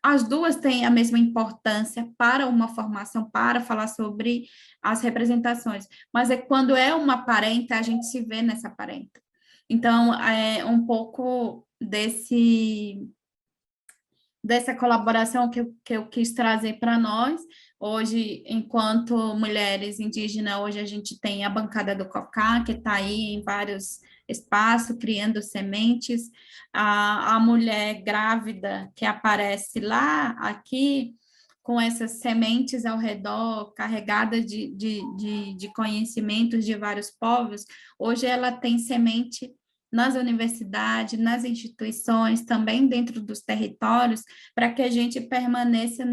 as duas têm a mesma importância para uma formação, para falar sobre as representações, mas quando é uma parenta, a gente se vê nessa parenta. Então, é um pouco dessa colaboração que eu quis trazer para nós. Hoje, enquanto mulheres indígenas, hoje a gente tem a bancada do Cocá, que está aí em vários espaços, criando sementes. A mulher grávida que aparece lá, aqui, com essas sementes ao redor, carregada de conhecimentos de vários povos, hoje ela tem semente nas universidades, nas instituições, também dentro dos territórios, para que a gente permaneça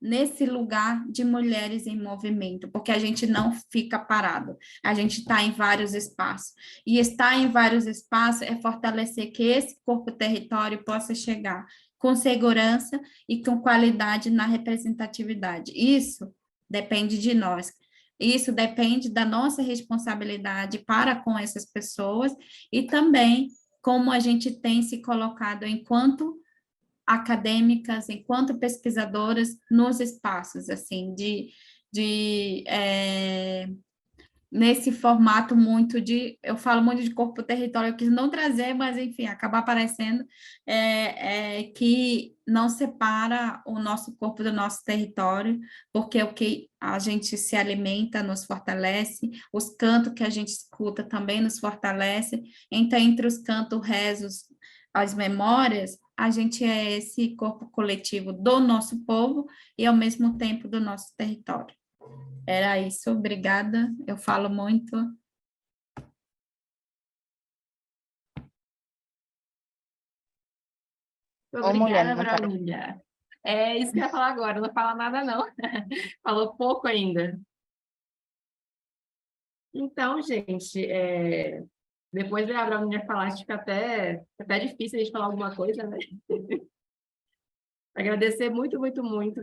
nesse lugar de mulheres em movimento, porque a gente não fica parado, a gente está em vários espaços, e estar em vários espaços é fortalecer que esse corpo território possa chegar com segurança e com qualidade na representatividade. Isso depende de nós. Isso depende da nossa responsabilidade para com essas pessoas e também como a gente tem se colocado enquanto acadêmicas, enquanto pesquisadoras nos espaços, assim, nesse formato muito de, eu falo muito de corpo território, eu quis não trazer, mas enfim, acaba aparecendo, que não separa o nosso corpo do nosso território, porque o que a gente se alimenta nos fortalece, os cantos que a gente escuta também nos fortalece, então entre os cantos, rezos, as memórias, a gente é esse corpo coletivo do nosso povo e ao mesmo tempo do nosso território. Era isso, obrigada. Eu falo muito. Obrigada, Braunília. É isso que eu ia falar agora, não fala nada não. Falou pouco ainda. Então, gente, depois da Braunília falar, acho que fica até difícil a gente falar alguma coisa, né? Agradecer muito, muito, muito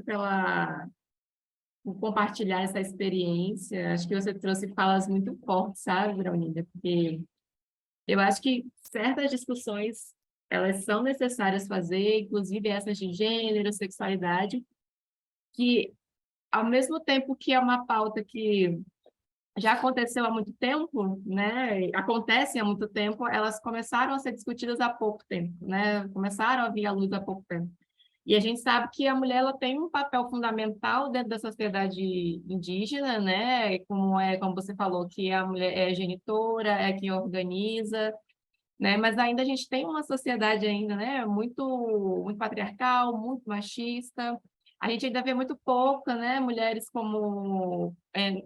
por compartilhar essa experiência. Acho que você trouxe falas muito fortes, sabe, Braunília? Porque eu acho que certas discussões, elas são necessárias fazer, inclusive essas de gênero, sexualidade, que, ao mesmo tempo que é uma pauta que já aconteceu há muito tempo, né? Acontecem há muito tempo, elas começaram a ser discutidas há pouco tempo, né? Começaram a vir à luz há pouco tempo. E a gente sabe que a mulher ela tem um papel fundamental dentro da sociedade indígena, né? Como você falou, que a mulher é genitora, é quem organiza, né? Mas ainda a gente tem uma sociedade ainda, né? Muito patriarcal, muito machista. A gente ainda vê muito pouca, né? Mulheres como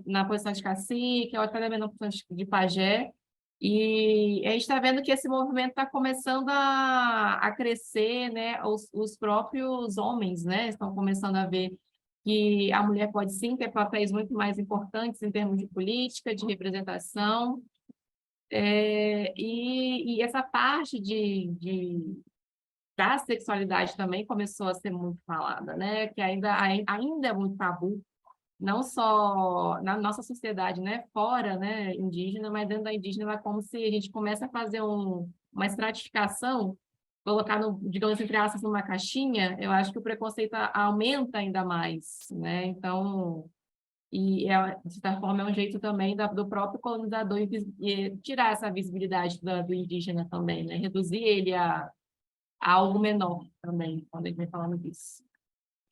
na posição de cacique, ou até também na posição de pajé. E a gente está vendo que esse movimento está começando a crescer, né? Os próprios homens, né? Estão começando a ver que a mulher pode sim ter papéis muito mais importantes em termos de política, de representação. E essa parte da sexualidade também começou a ser muito falada, né? Que ainda é muito tabu, não só na nossa sociedade, né? Fora, né? Indígena, mas dentro da indígena é como se a gente começa a fazer uma estratificação, colocar, digamos, entre aspas, numa caixinha. Eu acho que o preconceito aumenta ainda mais, né? Então, de certa forma, é um jeito também do próprio colonizador tirar essa visibilidade do indígena também, né? Reduzir ele a algo menor também, quando a gente vem falando disso.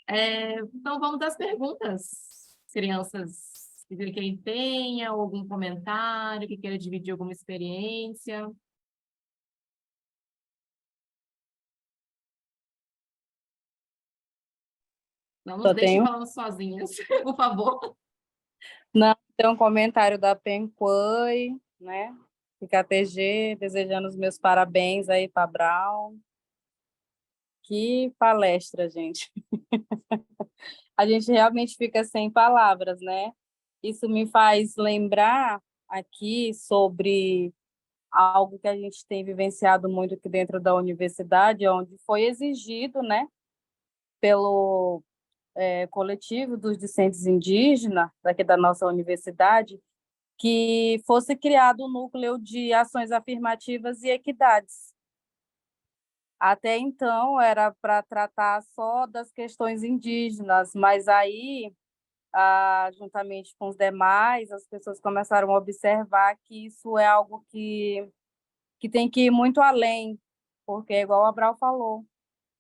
Então, vamos às perguntas, crianças. Quem tenha algum comentário, que queira dividir alguma experiência. Não nos deixe falando sozinhas, por favor. Não, tem um comentário da Penquai, né? PKTG, desejando os meus parabéns aí para Brown. Que palestra, gente. A gente realmente fica sem palavras, né? Isso me faz lembrar aqui sobre algo que a gente tem vivenciado muito aqui dentro da universidade, onde foi exigido, né, pelo coletivo dos discentes indígenas daqui da nossa universidade, que fosse criado um núcleo de ações afirmativas e equidades. Até então era para tratar só das questões indígenas, mas aí, juntamente com os demais, as pessoas começaram a observar que isso é algo que tem que ir muito além, porque, igual a Abral falou,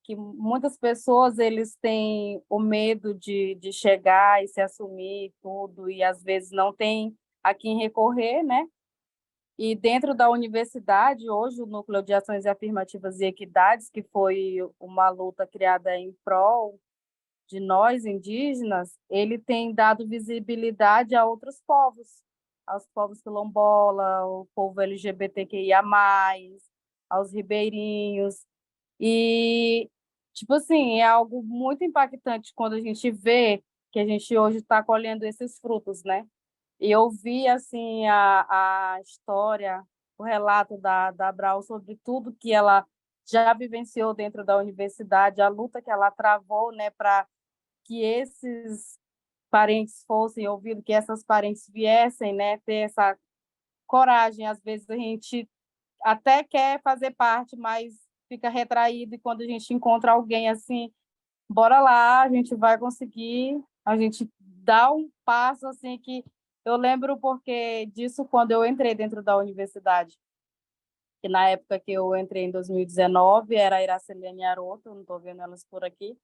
que muitas pessoas eles têm o medo de chegar e se assumir tudo, e às vezes não tem a quem recorrer, né? E dentro da universidade, hoje, o Núcleo de Ações Afirmativas e Equidades, que foi uma luta criada em prol de nós, indígenas, ele tem dado visibilidade a outros povos, aos povos quilombola, ao povo LGBTQIA+, aos ribeirinhos. E, tipo assim, é algo muito impactante quando a gente vê que a gente hoje está colhendo esses frutos, né? E eu vi, assim, a história, o relato da Brau sobre tudo que ela já vivenciou dentro da universidade, a luta que ela travou, né, para que esses parentes fossem ouvidos, que essas parentes viessem, né, ter essa coragem. Às vezes a gente até quer fazer parte, mas fica retraído, e quando a gente encontra alguém assim, bora lá, a gente vai conseguir, a gente dá um passo assim que Eu lembro porque disso quando eu entrei dentro da universidade, que na época que eu entrei em 2019, era a Iraceliane Aroto, não estou vendo elas por aqui,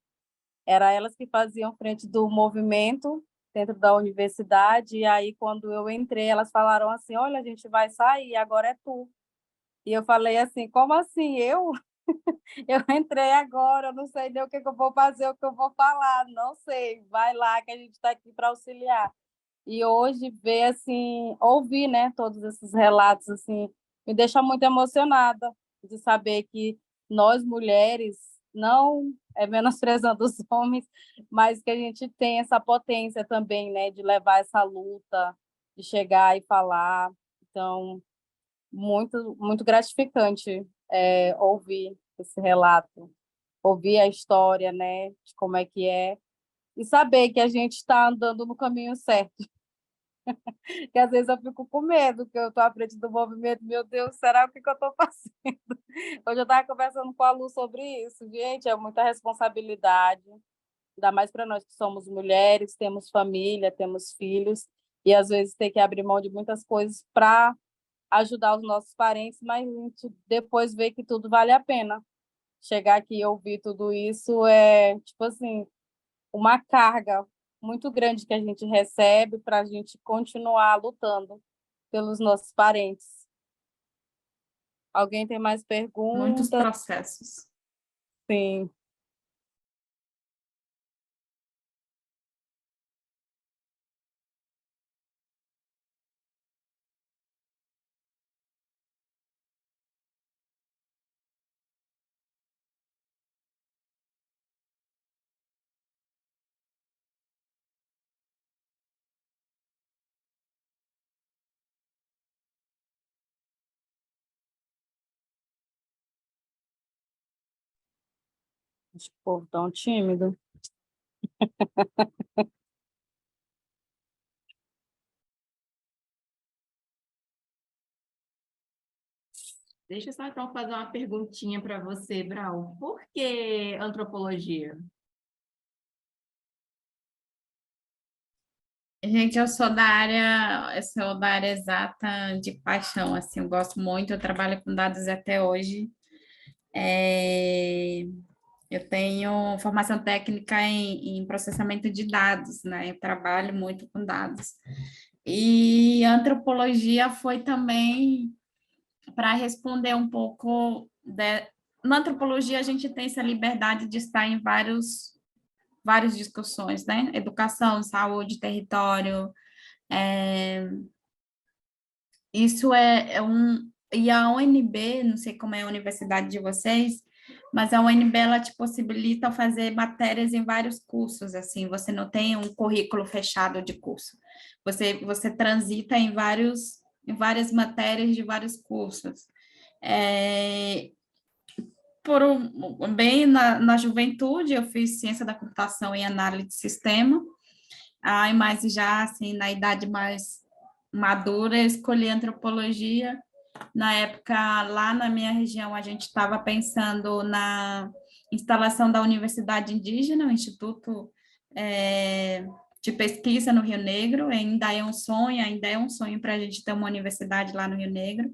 era elas que faziam frente do movimento dentro da universidade, e aí quando eu entrei, elas falaram assim, olha, a gente vai sair, agora é tu. E eu falei assim, como assim, eu? Eu entrei agora, eu não sei nem o que eu vou fazer, o que eu vou falar, não sei, vai lá que a gente está aqui para auxiliar. E hoje ver assim, ouvir, né, todos esses relatos assim, me deixa muito emocionada de saber que nós mulheres não é menosprezando os homens, mas que a gente tem essa potência também, né, de levar essa luta, de chegar e falar. Então, muito gratificante ouvir esse relato, ouvir a história, né, de como é que é, e saber que a gente está andando no caminho certo. Que às vezes eu fico com medo, que eu estou à frente do movimento, meu Deus, será o que eu estou fazendo? Hoje eu estava conversando com a Lu sobre isso, gente, é muita responsabilidade, ainda mais para nós que somos mulheres, temos família, temos filhos, e às vezes tem que abrir mão de muitas coisas para ajudar os nossos parentes, mas a gente depois vê que tudo vale a pena. Chegar aqui e ouvir tudo isso é, tipo assim, uma carga muito grande que a gente recebe para a gente continuar lutando pelos nossos parentes. Alguém tem mais Muitos perguntas? processos. Sim. Acho que o povo tão tímido. Deixa eu só então fazer uma perguntinha para você, Brau. Por que antropologia? Gente, eu sou da área exata de paixão, assim, eu gosto muito, eu trabalho com dados até hoje. É, eu tenho formação técnica em processamento de dados, né? Eu trabalho muito com dados. E antropologia foi também para responder um pouco na antropologia a gente tem essa liberdade de estar em várias discussões, né? Educação, saúde, território, isso é um... E a UNB, não sei como é a universidade de vocês, mas a UNB, ela te possibilita fazer matérias em vários cursos, assim, você não tem um currículo fechado de curso. Você transita em várias matérias de vários cursos. Bem na juventude, eu fiz ciência da computação e análise de sistema, aí, mas já, assim, na idade mais madura, eu escolhi antropologia. Na época, lá na minha região, a gente estava pensando na instalação da Universidade Indígena, o Instituto de Pesquisa no Rio Negro, ainda é um sonho para a gente ter uma universidade lá no Rio Negro,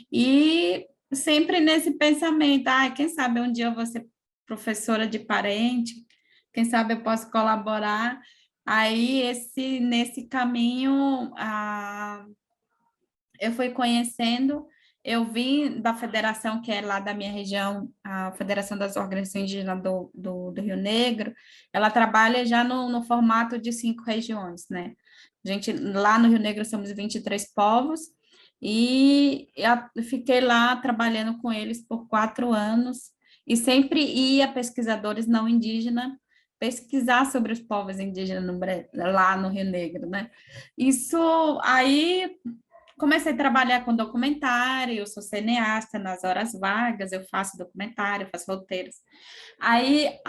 e sempre nesse pensamento, quem sabe um dia eu vou ser professora de parente, quem sabe eu posso colaborar. Aí, nesse caminho, eu fui conhecendo, eu vim da federação, que é lá da minha região, a Federação das Organizações Indígenas do Rio Negro, ela trabalha já no formato de 5 regiões, né? Lá no Rio Negro somos 23 povos, e eu fiquei lá trabalhando com eles por 4 anos, e sempre ia pesquisadores não indígenas pesquisar sobre os povos indígenas lá no Rio Negro, né? Isso aí comecei a trabalhar com documentário, eu sou cineasta, nas horas vagas eu faço documentário, faço roteiros. Aí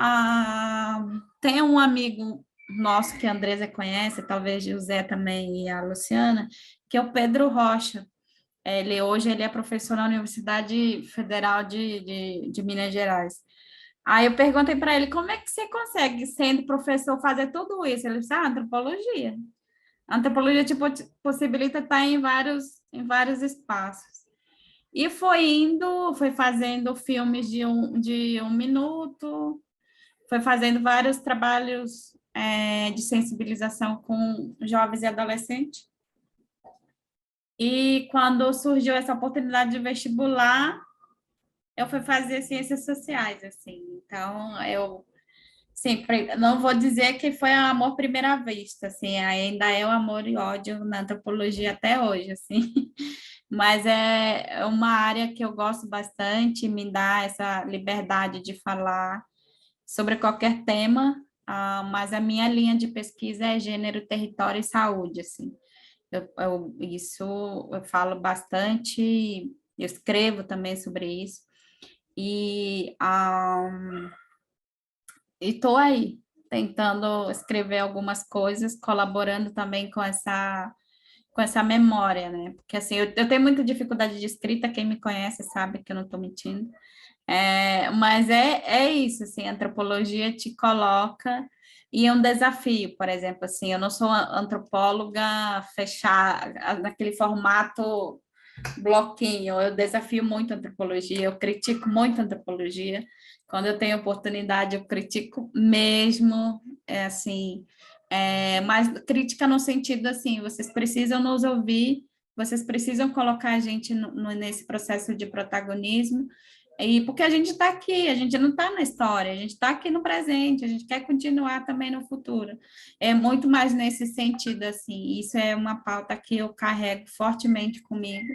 tem um amigo nosso que a Andresa conhece, talvez José também e a Luciana, que é o Pedro Rocha. Hoje ele é professor na Universidade Federal de Minas Gerais. Aí eu perguntei para ele, como é que você consegue, sendo professor, fazer tudo isso? Ele disse, antropologia. A antropologia te possibilita estar em vários espaços. E foi fazendo filmes de um minuto, foi fazendo vários trabalhos de sensibilização com jovens e adolescentes. E quando surgiu essa oportunidade de vestibular, eu fui fazer ciências sociais, assim. Então, eu sempre, não vou dizer que foi amor à primeira vista, assim, ainda é o amor e ódio na antropologia até hoje, assim. Mas é uma área que eu gosto bastante, me dá essa liberdade de falar sobre qualquer tema, mas a minha linha de pesquisa é gênero, território e saúde, assim. Isso eu falo bastante, eu escrevo também sobre isso, e estou aí, tentando escrever algumas coisas, colaborando também com essa memória, né? Porque, assim, eu tenho muita dificuldade de escrita, quem me conhece sabe que eu não estou mentindo, mas é isso, assim, a antropologia te coloca, e é um desafio, por exemplo, assim, eu não sou antropóloga fechada, naquele formato bloquinho, eu desafio muito a antropologia, eu critico muito a antropologia, quando eu tenho oportunidade eu critico mesmo, assim, mas crítica no sentido assim, vocês precisam nos ouvir, vocês precisam colocar a gente nesse processo de protagonismo, e porque a gente está aqui, a gente não está na história, a gente está aqui no presente, a gente quer continuar também no futuro. É muito mais nesse sentido, assim, isso é uma pauta que eu carrego fortemente comigo,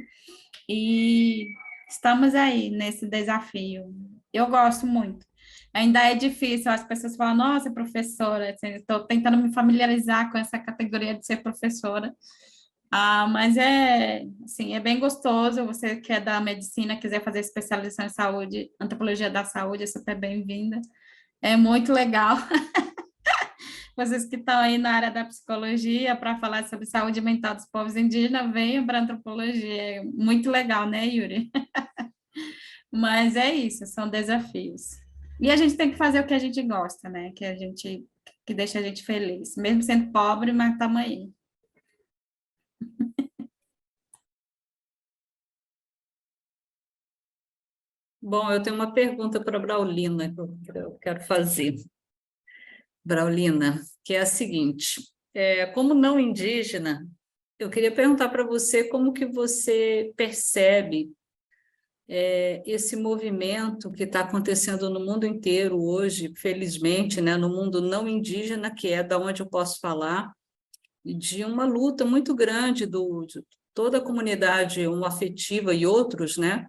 e estamos aí nesse desafio. Eu gosto muito. Ainda é difícil, as pessoas falam, nossa, professora, assim, estou tentando me familiarizar com essa categoria de ser professora, mas assim, é bem gostoso. Você que é da medicina, quiser fazer especialização em saúde, antropologia da saúde, é super bem-vinda. É muito legal. Vocês que estão aí na área da psicologia para falar sobre saúde mental dos povos indígenas, venham para a antropologia. É muito legal, né, Yuri? Mas é isso, são desafios. E a gente tem que fazer o que a gente gosta, né? Que deixa a gente feliz, mesmo sendo pobre, mas estamos aí. Bom, eu tenho uma pergunta para a Braulina que eu quero fazer. Braulina, que é a seguinte, como não indígena, eu queria perguntar para você como que você percebe esse movimento que está acontecendo no mundo inteiro hoje, felizmente, né, no mundo não indígena, que é da onde eu posso falar, de uma luta muito grande de toda a comunidade homoafetiva e outros, né,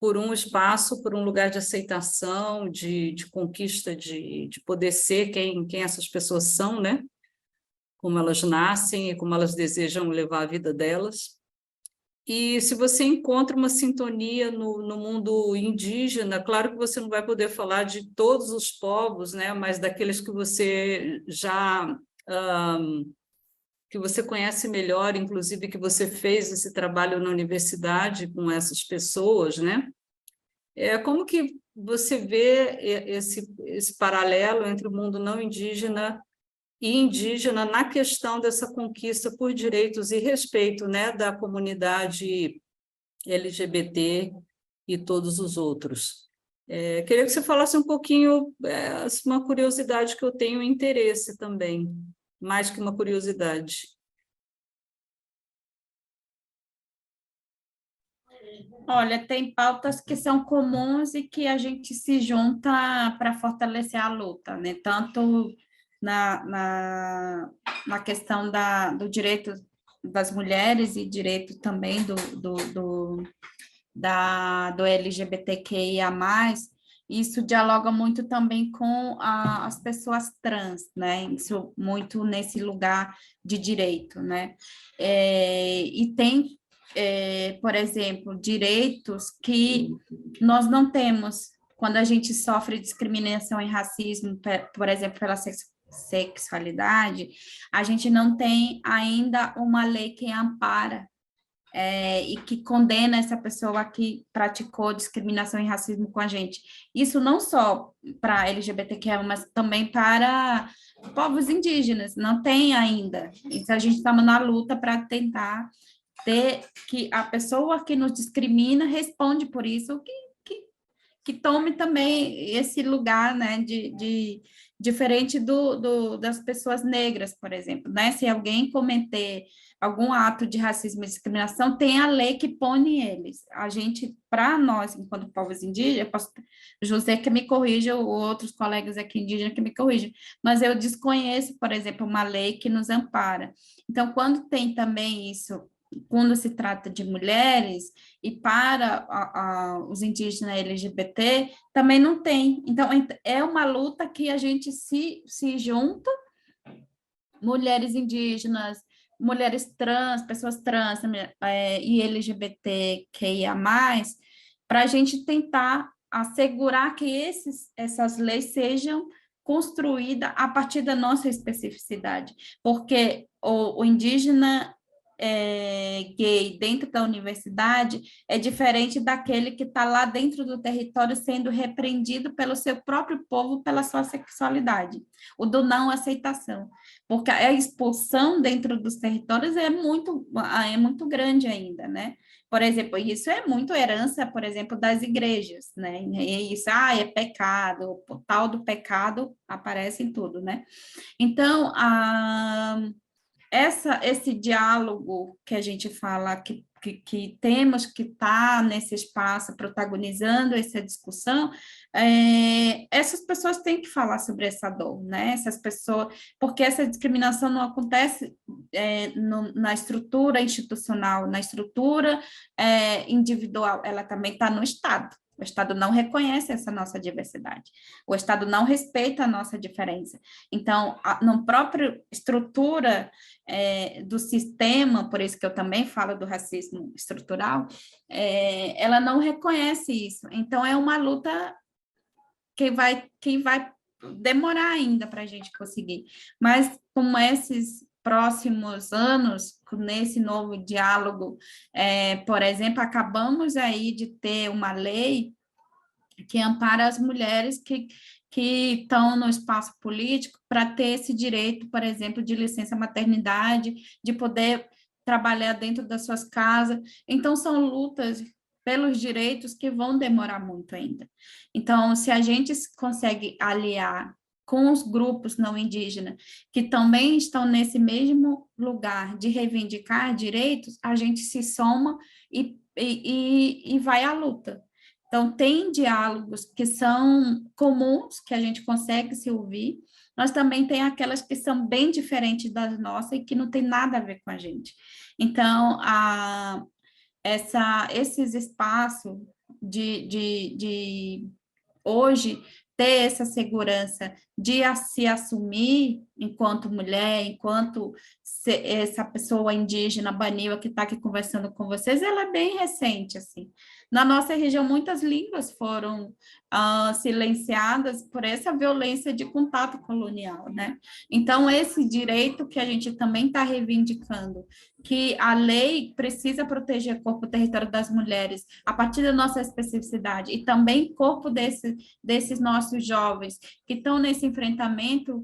por um espaço, por um lugar de aceitação, de conquista, de poder ser quem essas pessoas são, né? Como elas nascem e como elas desejam levar a vida delas. E se você encontra uma sintonia no mundo indígena, claro que você não vai poder falar de todos os povos, né? Mas daqueles que você já... que você conhece melhor, inclusive que você fez esse trabalho na universidade com essas pessoas, né? Como que você vê esse paralelo entre o mundo não indígena e indígena na questão dessa conquista por direitos e respeito, né, da comunidade LGBT e todos os outros? Queria que você falasse um pouquinho, uma curiosidade que eu tenho interesse também, mais que uma curiosidade. Olha, tem pautas que são comuns e que a gente se junta para fortalecer a luta, né? Tanto na questão do direito das mulheres e direito também do LGBTQIA+, isso dialoga muito também com as pessoas trans, né? Isso muito nesse lugar de direito, né? E tem, por exemplo, direitos que nós não temos quando a gente sofre discriminação e racismo, por exemplo, pela sexualidade, a gente não tem ainda uma lei que ampara e que condena essa pessoa que praticou discriminação e racismo com a gente. Isso não só para LGBTQ, mas também para povos indígenas, não tem ainda. Então, a gente está na luta para tentar ter que a pessoa que nos discrimina responde por isso, que tome também esse lugar, né, de diferente das pessoas negras, por exemplo, né? Se alguém cometer algum ato de racismo e discriminação, tem a lei que pune eles. A gente, para nós, enquanto povos indígenas, José que me corrija, ou outros colegas aqui indígenas que me corrijam, mas eu desconheço, por exemplo, uma lei que nos ampara. Então, quando tem também isso, quando se trata de mulheres e para os indígenas LGBT, também não tem. Então, é uma luta que a gente se junta, mulheres indígenas, mulheres trans, pessoas trans e LGBTQIA+, para a gente tentar assegurar que essas leis sejam construídas a partir da nossa especificidade, porque o indígena gay dentro da universidade é diferente daquele que está lá dentro do território sendo repreendido pelo seu próprio povo pela sua sexualidade, o do não aceitação, porque a expulsão dentro dos territórios é muito grande ainda, né? Por exemplo, isso é muito herança, por exemplo, das igrejas, né? E isso, é pecado, o tal do pecado aparece em tudo, né? Então, esse diálogo que a gente fala, que temos que estar nesse espaço protagonizando essa discussão, essas pessoas têm que falar sobre essa dor, né? Essas pessoas, porque essa discriminação não acontece na estrutura institucional, na estrutura individual, ela também está no Estado. O Estado não reconhece essa nossa diversidade. O Estado não respeita a nossa diferença. Então, na própria estrutura do sistema, por isso que eu também falo do racismo estrutural, ela não reconhece isso. Então, é uma luta que vai demorar ainda para a gente conseguir. Mas, como esses próximos anos, nesse novo diálogo, por exemplo, acabamos aí de ter uma lei que ampara as mulheres que estão no espaço político para ter esse direito, por exemplo, de licença maternidade, de poder trabalhar dentro das suas casas. Então, são lutas pelos direitos que vão demorar muito ainda. Então, se a gente consegue aliar com os grupos não indígenas, que também estão nesse mesmo lugar de reivindicar direitos, a gente se soma e vai à luta. Então, tem diálogos que são comuns, que a gente consegue se ouvir, mas também tem aquelas que são bem diferentes das nossas e que não tem nada a ver com a gente. Então, esses espaços de hoje ter essa segurança de se assumir enquanto mulher, enquanto essa pessoa indígena, Baniwa, que está aqui conversando com vocês, ela é bem recente, assim. Na nossa região, muitas línguas foram silenciadas por essa violência de contato colonial, né? Então, esse direito que a gente também está reivindicando, que a lei precisa proteger o corpo e território das mulheres a partir da nossa especificidade e também corpo desses nossos jovens que estão nesse enfrentamento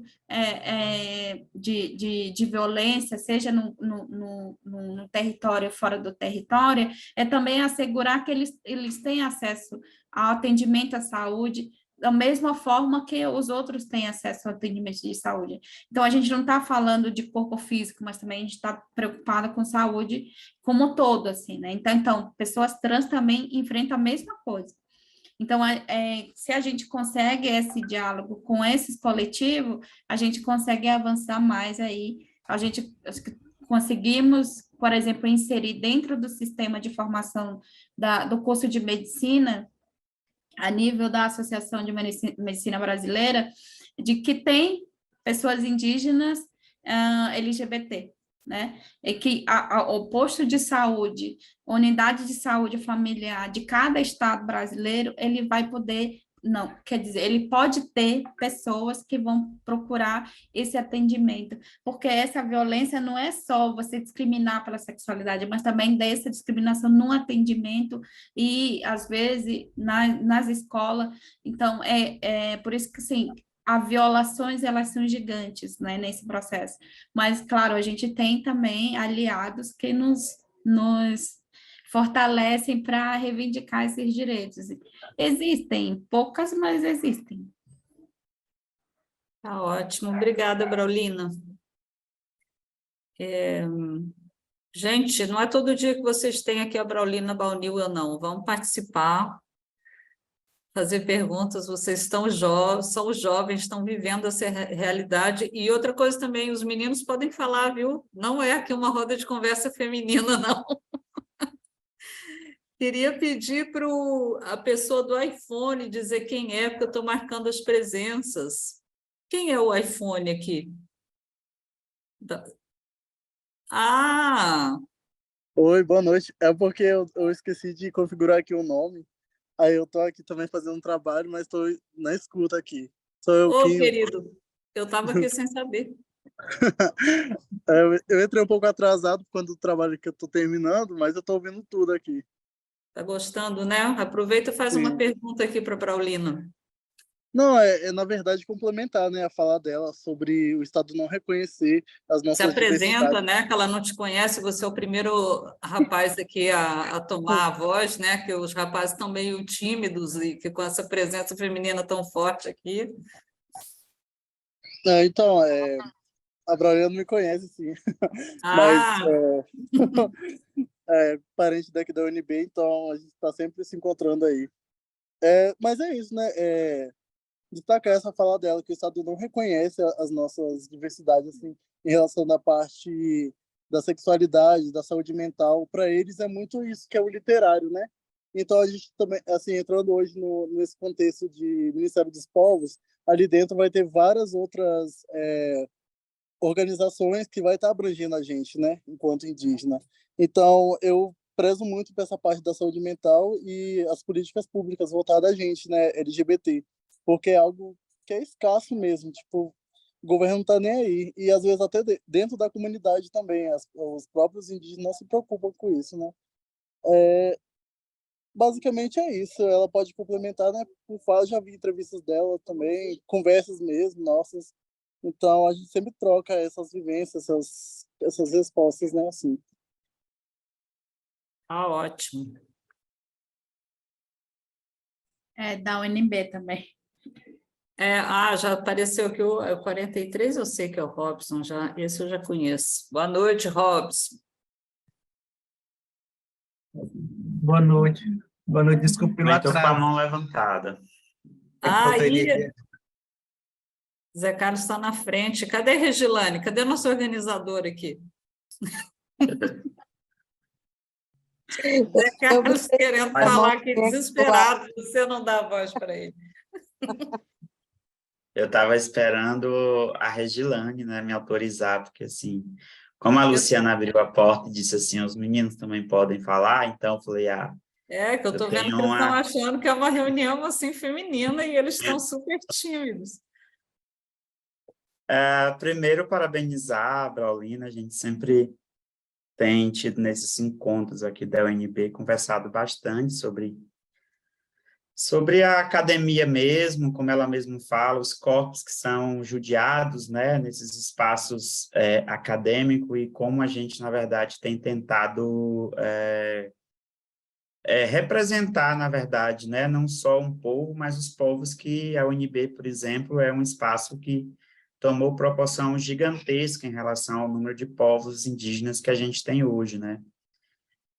de violência, seja no território ou fora do território, é também assegurar que eles têm acesso ao atendimento à saúde, da mesma forma que os outros têm acesso ao atendimento de saúde. Então, a gente não está falando de corpo físico, mas também a gente está preocupada com saúde como um todo, assim, né? Então, pessoas trans também enfrentam a mesma coisa. Então, se a gente consegue esse diálogo com esses coletivos, a gente consegue avançar mais aí. Conseguimos, por exemplo, inserir dentro do sistema de formação do curso de medicina, a nível da Associação de Medicina Brasileira, de que tem pessoas indígenas LGBT, né? E que o posto de saúde, unidade de saúde familiar de cada estado brasileiro, ele vai poder, não, quer dizer, ele pode ter pessoas que vão procurar esse atendimento, porque essa violência não é só você discriminar pela sexualidade, mas também dessa discriminação no atendimento e, às vezes, nas escolas. Então, por isso que, assim, as violações, elas são gigantes, né, nesse processo. Mas, claro, a gente tem também aliados que nos fortalecem para reivindicar esses direitos. Existem, poucas, mas existem. Tá ótimo. Obrigada, Braulina. Gente, não é todo dia que vocês têm aqui a Braulina Baunil, não. Vamos participar, fazer perguntas. Vocês estão são jovens, estão vivendo essa realidade. E outra coisa também, os meninos podem falar, viu? Não é aqui uma roda de conversa feminina, não. Queria pedir para a pessoa do iPhone dizer quem é, porque eu estou marcando as presenças. Quem é o iPhone aqui? Ah! Oi, boa noite. É porque eu esqueci de configurar aqui o nome. Aí eu tô aqui também fazendo um trabalho, mas tô na escuta aqui. Sou eu, Ô, Kim. querido, eu estava aqui sem saber. Eu entrei um pouco atrasado quando o trabalho que eu tô terminando, mas eu tô ouvindo tudo aqui. Está gostando, né? Aproveita e faz uma Sim. pergunta aqui para a Braulina. Não, na verdade complementar, né, a fala dela sobre o Estado não reconhecer as Se nossas apresenta, diversidades. né? Que ela não te conhece, você é o primeiro rapaz aqui a tomar a voz, né? Que os rapazes estão meio tímidos e que com essa presença feminina tão forte aqui. Então, a Braulina não me conhece, sim. Ah! Mas parente daqui da UNB, então a gente está sempre se encontrando aí. Mas é isso, né? Destacar essa fala dela, que o Estado não reconhece as nossas diversidades assim, em relação à parte da sexualidade, da saúde mental. Para eles é muito isso que é o literário, né? Então a gente também, assim, entrando hoje nesse contexto de Ministério dos Povos, ali dentro vai ter várias outras organizações que vai estar abrangendo a gente, né, enquanto indígena. Então, eu prezo muito por essa parte da saúde mental e as políticas públicas voltadas a gente, né, LGBT, porque é algo que é escasso mesmo, tipo, o governo não tá nem aí, e às vezes até dentro da comunidade também, os próprios indígenas não se preocupam com isso, né. Basicamente é isso, ela pode complementar, né, por fato, já vi entrevistas dela também, conversas mesmo, nossas. Então, a gente sempre troca essas vivências, essas respostas, né, assim. Ah, ótimo. Da UNB também. Já apareceu aqui o 43, eu sei que é o Robson, esse eu já conheço. Boa noite, Robson. Boa noite. Boa noite, desculpe pelo Estou com a atraso. mão levantada. Aí, Zé Carlos está na frente. Cadê a Regilane? Cadê a nossa organizadora aqui? Zé Carlos querendo falar aqui desesperado, você não dá voz para ele. Eu estava esperando a Regilane, né, me autorizar, porque assim, como a Luciana abriu a porta e disse assim, os meninos também podem falar, então eu falei, que eu estou vendo que eles estão achando que é uma reunião assim feminina e eles estão super tímidos. Primeiro, parabenizar a Braulina, a gente sempre tem tido nesses encontros aqui da UNB, conversado bastante sobre a academia mesmo, como ela mesmo fala, os corpos que são judiados, né, nesses espaços acadêmicos e como a gente, na verdade, tem tentado representar, na verdade, né, não só um povo, mas os povos que a UNB, por exemplo, é um espaço que tomou proporção gigantesca em relação ao número de povos indígenas que a gente tem hoje, né?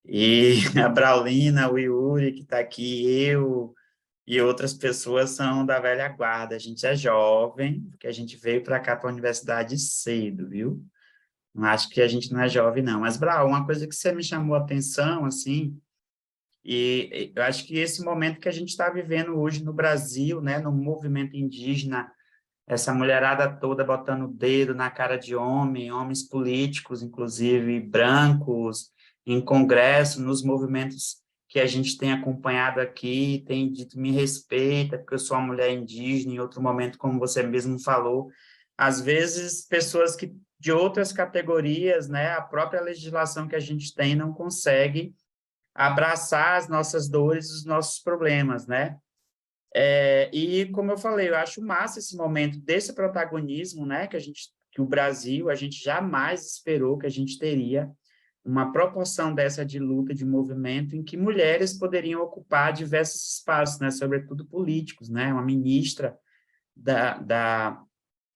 E a Braulina, o Yuri, que está aqui, eu e outras pessoas são da velha guarda. A gente é jovem, porque a gente veio para cá, para a universidade cedo, viu? Não acho que a gente não é jovem, não. Mas, Brau, uma coisa que você me chamou a atenção, assim, e eu acho que esse momento que a gente está vivendo hoje no Brasil, né, no movimento indígena, essa mulherada toda botando o dedo na cara de homens políticos, inclusive brancos, em congresso, nos movimentos que a gente tem acompanhado aqui, tem dito, me respeita, porque eu sou uma mulher indígena, em outro momento, como você mesmo falou, às vezes pessoas que de outras categorias, né, a própria legislação que a gente tem não consegue abraçar as nossas dores, os nossos problemas, né? E, como eu falei, eu acho massa esse momento desse protagonismo, né, que o Brasil, a gente jamais esperou que a gente teria uma proporção dessa de luta, de movimento, em que mulheres poderiam ocupar diversos espaços, né, sobretudo políticos, né, uma ministra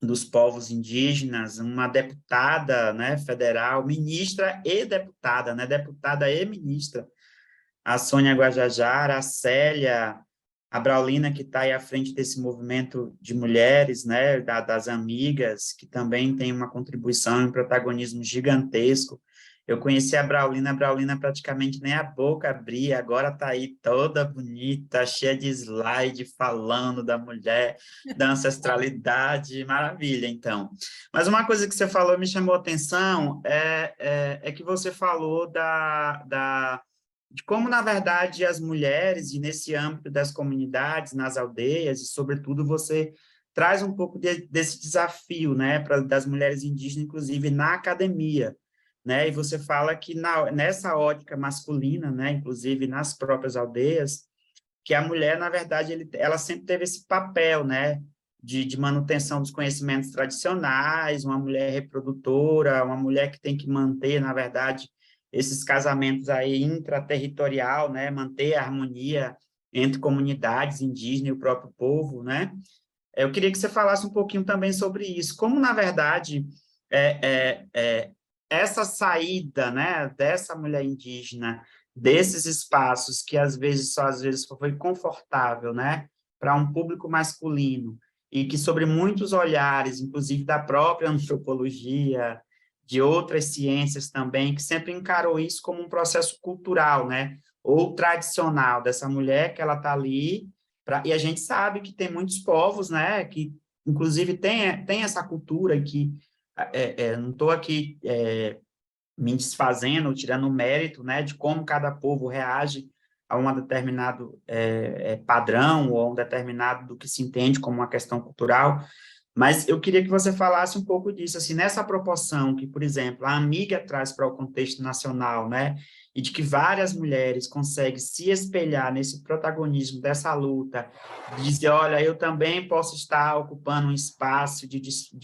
dos povos indígenas, uma deputada, né, federal, ministra e deputada, né, deputada e ministra, a Sônia Guajajara, a Célia, a Braulina, que está aí à frente desse movimento de mulheres, né, das amigas, que também tem uma contribuição e um protagonismo gigantesco. Eu conheci a Braulina praticamente nem a boca abria, agora está aí toda bonita, cheia de slide, falando da mulher, da ancestralidade, maravilha, então. Mas uma coisa que você falou me chamou a atenção, é que você falou de como, na verdade, as mulheres, e nesse âmbito das comunidades, nas aldeias, e, sobretudo, você traz um pouco desse desafio, né, das mulheres indígenas, inclusive, na academia, né, e você fala que nessa ótica masculina, né, inclusive nas próprias aldeias, que a mulher, na verdade, ela sempre teve esse papel, né, de manutenção dos conhecimentos tradicionais, uma mulher reprodutora, uma mulher que tem que manter, na verdade, esses casamentos aí intraterritorial, né, manter a harmonia entre comunidades indígenas e o próprio povo, né? Eu queria que você falasse um pouquinho também sobre isso, como, na verdade, essa saída, né, dessa mulher indígena, desses espaços que, às vezes foi confortável, né, para um público masculino, e que, sobre muitos olhares, inclusive da própria antropologia, de outras ciências também, que sempre encarou isso como um processo cultural, né, ou tradicional, dessa mulher que ela está ali, e a gente sabe que tem muitos povos, né, que, inclusive, tem essa cultura que, não estou aqui me desfazendo, ou tirando o mérito, né, de como cada povo reage a um determinado padrão, ou a um determinado do que se entende como uma questão cultural, mas eu queria que você falasse um pouco disso, assim, nessa proporção que, por exemplo, a amiga traz para o contexto nacional, né, e de que várias mulheres conseguem se espelhar nesse protagonismo dessa luta, de dizer, olha, eu também posso estar ocupando um espaço de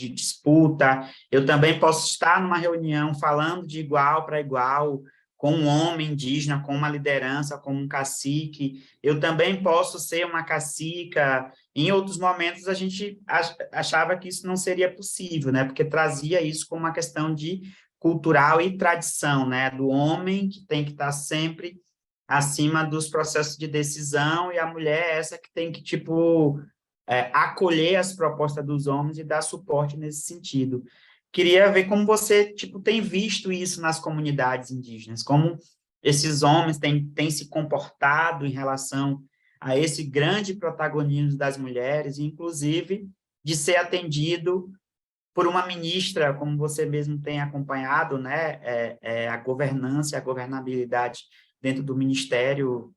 disputa, eu também posso estar numa reunião falando de igual para igual, com um homem indígena, com uma liderança, com um cacique, eu também posso ser uma cacica. Em outros momentos, a gente achava que isso não seria possível, né? Porque trazia isso como uma questão de cultural e tradição, né? Do homem que tem que estar sempre acima dos processos de decisão, e a mulher é essa que tem que, tipo, acolher as propostas dos homens e dar suporte nesse sentido. Queria ver como você, tipo, tem visto isso nas comunidades indígenas, como esses homens têm se comportado em relação a esse grande protagonismo das mulheres, inclusive de ser atendido por uma ministra, como você mesmo tem acompanhado, né, a governança e a governabilidade dentro do Ministério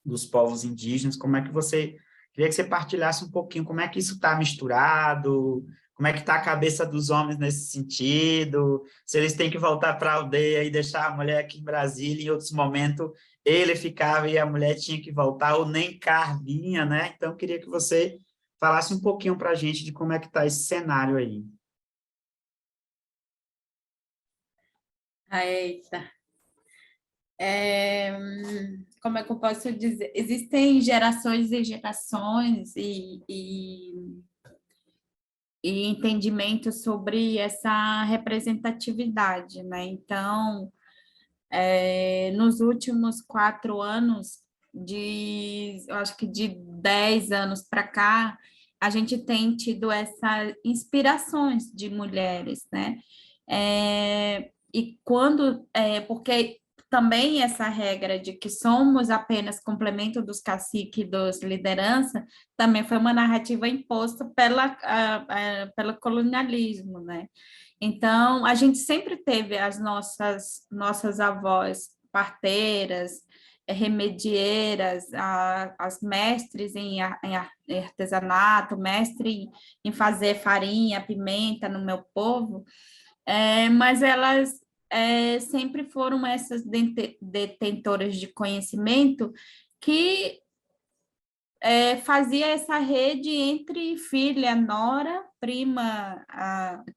dos Povos Indígenas. Queria que você partilhasse um pouquinho como é que isso está misturado, como é que está a cabeça dos homens nesse sentido, se eles têm que voltar para a aldeia e deixar a mulher aqui em Brasília, em outros momentos ele ficava e a mulher tinha que voltar, ou nem cá vinha, né? Então, queria que você falasse um pouquinho para a gente de como é que está esse cenário aí. Eita. Como é que eu posso dizer? Existem gerações e gerações e entendimento sobre essa representatividade, né? Então, nos últimos 4 anos, eu acho que de 10 anos para cá, a gente tem tido essas inspirações de mulheres, né? Porque também essa regra de que somos apenas complemento dos caciques e dos lideranças também foi uma narrativa imposta pelo colonialismo, né? Então, a gente sempre teve as nossas avós parteiras, remedieiras, as mestres em artesanato, mestre em fazer farinha, pimenta no meu povo, mas elas sempre foram essas detentoras de conhecimento que fazia essa rede entre filha, nora, prima,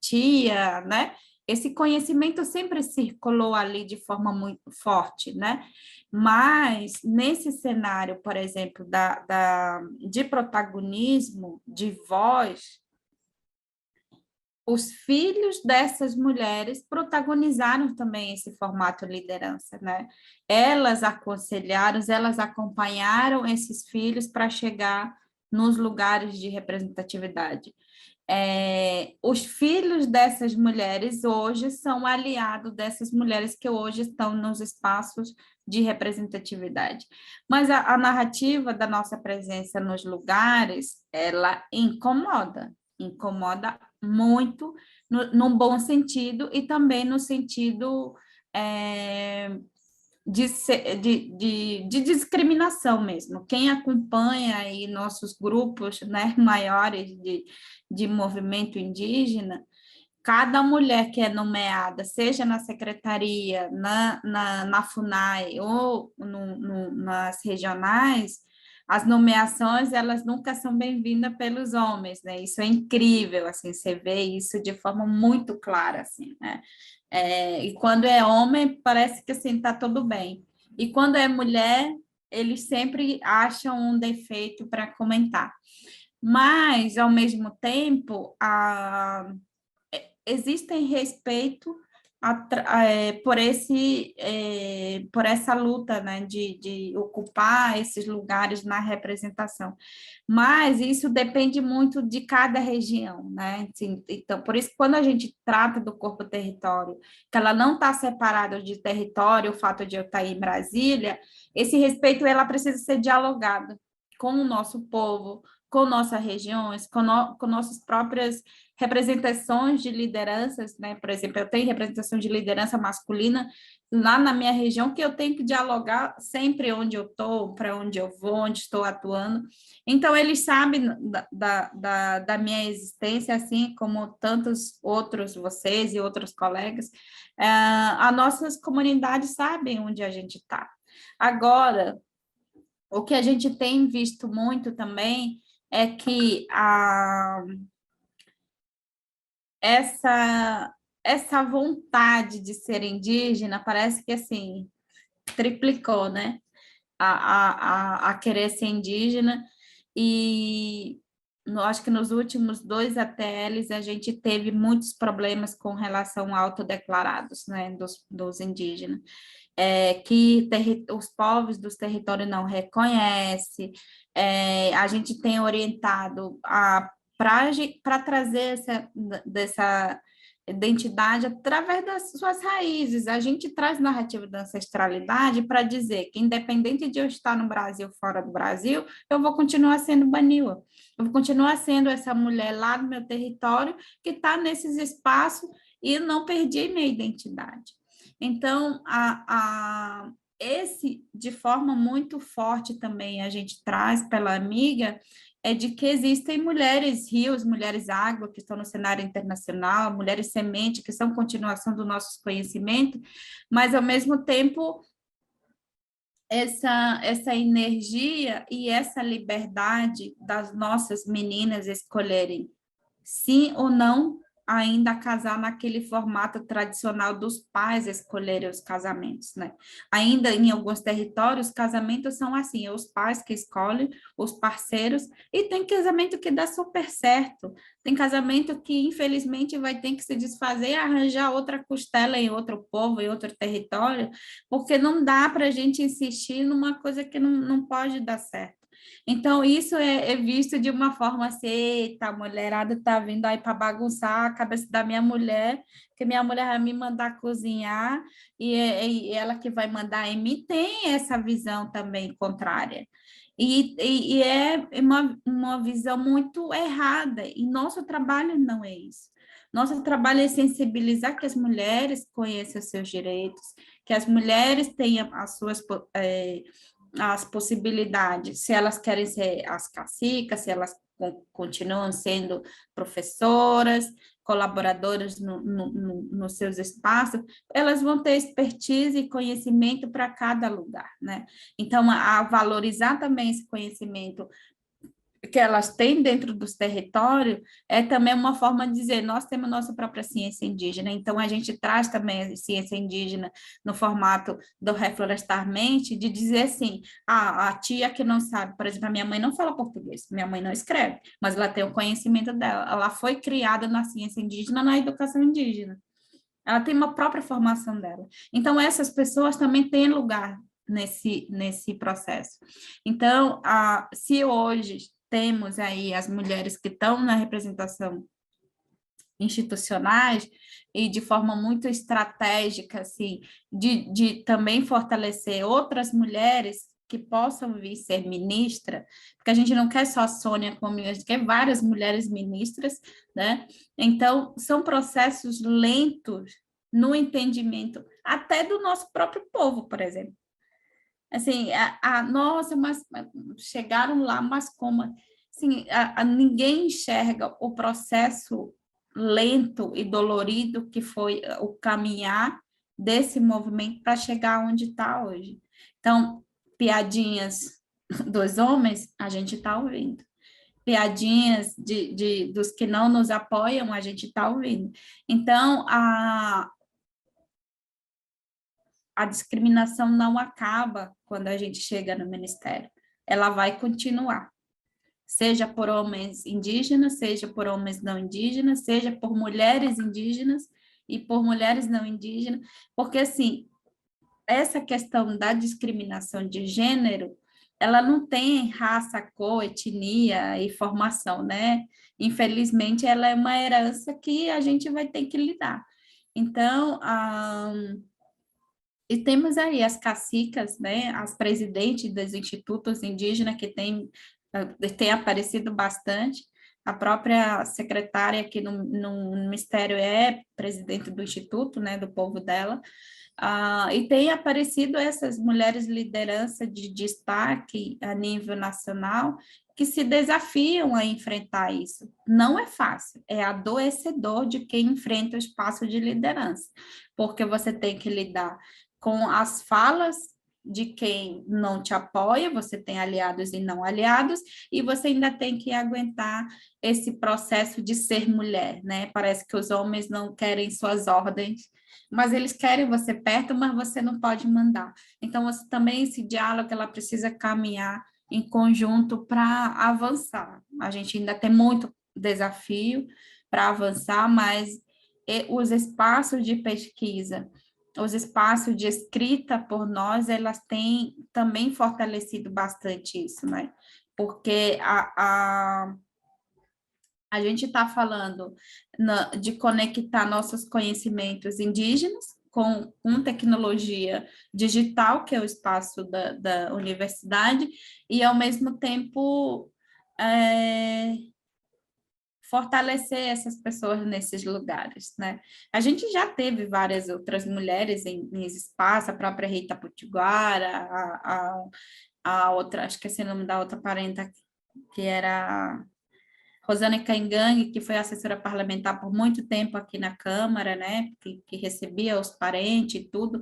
tia, né? Esse conhecimento sempre circulou ali de forma muito forte, né? Mas nesse cenário, por exemplo, de protagonismo, de voz, os filhos dessas mulheres protagonizaram também esse formato liderança, né? Elas aconselharam, elas acompanharam esses filhos para chegar nos lugares de representatividade. Os filhos dessas mulheres hoje são aliados dessas mulheres que hoje estão nos espaços de representatividade. Mas a narrativa da nossa presença nos lugares, ela incomoda muito, num bom sentido e também no sentido de discriminação mesmo. Quem acompanha aí nossos grupos, né, maiores de movimento indígena, cada mulher que é nomeada, seja na secretaria, na FUNAI ou nas regionais, as nomeações, elas nunca são bem-vindas pelos homens, né? Isso é incrível, assim, você vê isso de forma muito clara, assim, né? E quando é homem, parece que, assim, tá tudo bem. E quando é mulher, eles sempre acham um defeito para comentar. Mas, ao mesmo tempo, existem respeito por essa luta, né, de ocupar esses lugares na representação. Mas isso depende muito de cada região, né? Então, por isso, quando a gente trata do corpo território, que ela não está separada de território, o fato de eu estar em Brasília, esse respeito ela precisa ser dialogado com o nosso povo, com nossas regiões, com nossas próprias representações de lideranças, né? Por exemplo, eu tenho representação de liderança masculina lá na minha região, que eu tenho que dialogar sempre onde eu estou, para onde eu vou, onde estou atuando. Então, eles sabem da minha existência, assim como tantos outros, vocês e outros colegas. As nossas comunidades sabem onde a gente está. Agora, o que a gente tem visto muito também é que essa vontade de ser indígena parece que, assim, triplicou, né? A querer ser indígena, e acho que nos últimos 2 ATLs a gente teve muitos problemas com relação a autodeclarados, né, dos indígenas, que os povos dos territórios não reconhecem. A gente tem orientado para trazer dessa identidade através das suas raízes. A gente traz narrativa da ancestralidade para dizer que, independente de eu estar no Brasil ou fora do Brasil, eu vou continuar sendo Baniwa. Eu vou continuar sendo essa mulher lá no meu território que está nesses espaços e não perdi minha identidade. Então, esse, de forma muito forte também, a gente traz pela amiga, de que existem mulheres rios, mulheres água, que estão no cenário internacional, mulheres semente, que são continuação do nosso conhecimento, mas, ao mesmo tempo, essa energia e essa liberdade das nossas meninas escolherem sim ou não ainda casar naquele formato tradicional dos pais escolherem os casamentos, né? Ainda em alguns territórios, os casamentos são assim, os pais que escolhem, os parceiros, e tem casamento que dá super certo, tem casamento que, infelizmente, vai ter que se desfazer e arranjar outra costela em outro povo, em outro território, porque não dá para a gente insistir numa coisa que não pode dar certo. Então, isso é visto de uma forma assim, eita, a mulherada está vindo aí para bagunçar a cabeça da minha mulher, que minha mulher vai me mandar cozinhar, e ela que vai mandar em mim. Tem essa visão também contrária. E é uma visão muito errada, e nosso trabalho não é isso. Nosso trabalho é sensibilizar que as mulheres conheçam os seus direitos, que as mulheres tenham as suas as possibilidades, se elas querem ser as cacicas, se elas continuam sendo professoras, colaboradoras nos seus espaços, elas vão ter expertise e conhecimento para cada lugar, né? Então, a valorizar também esse conhecimento que elas têm dentro dos territórios é também uma forma de dizer, nós temos nossa própria ciência indígena, então a gente traz também a ciência indígena no formato do Reflorestar-mente, de dizer assim, a tia que não sabe, por exemplo, a minha mãe não fala português, minha mãe não escreve, mas ela tem o conhecimento dela, ela foi criada na ciência indígena, na educação indígena, ela tem uma própria formação dela. Então, essas pessoas também têm lugar nesse processo. Então, se hoje temos aí as mulheres que estão na representação institucionais e de forma muito estratégica, assim, de também fortalecer outras mulheres que possam vir ser ministra, porque a gente não quer só a Sônia como a gente quer várias mulheres ministras, né? Então, são processos lentos no entendimento até do nosso próprio povo, por exemplo. Assim, nossa, mas chegaram lá, mas como? Assim, ninguém enxerga o processo lento e dolorido que foi o caminhar desse movimento para chegar onde está hoje. Então, piadinhas dos homens, a gente está ouvindo. Piadinhas dos que não nos apoiam, a gente está ouvindo. Então, a discriminação não acaba quando a gente chega no ministério, ela vai continuar, seja por homens indígenas, seja por homens não indígenas, seja por mulheres indígenas e por mulheres não indígenas, porque, assim, essa questão da discriminação de gênero, ela não tem raça, cor, etnia e formação, né? Infelizmente, ela é uma herança que a gente vai ter que lidar. Então, e temos aí as cacicas, né, as presidentes dos institutos indígenas que tem aparecido bastante, a própria secretária aqui no Ministério é presidente do instituto, né, do povo dela, e tem aparecido essas mulheres liderança de destaque a nível nacional que se desafiam a enfrentar isso. Não é fácil, é adoecedor de quem enfrenta o espaço de liderança, porque você tem que lidar com as falas de quem não te apoia, você tem aliados e não aliados, e você ainda tem que aguentar esse processo de ser mulher, né? Parece que os homens não querem suas ordens, mas eles querem você perto, mas você não pode mandar. Então, também esse diálogo, ela precisa caminhar em conjunto para avançar. A gente ainda tem muito desafio para avançar, mas os espaços de pesquisa, os espaços de escrita por nós, elas têm também fortalecido bastante isso, né? Porque a gente está falando de conectar nossos conhecimentos indígenas com tecnologia digital, que é o espaço da universidade, e, ao mesmo tempo, fortalecer essas pessoas nesses lugares, né? A gente já teve várias outras mulheres em espaço, a própria Rita Potiguara, a outra, acho que esse é o nome da outra parenta, que era Rosane Caingangue, que foi assessora parlamentar por muito tempo aqui na Câmara, né? Que recebia os parentes e tudo,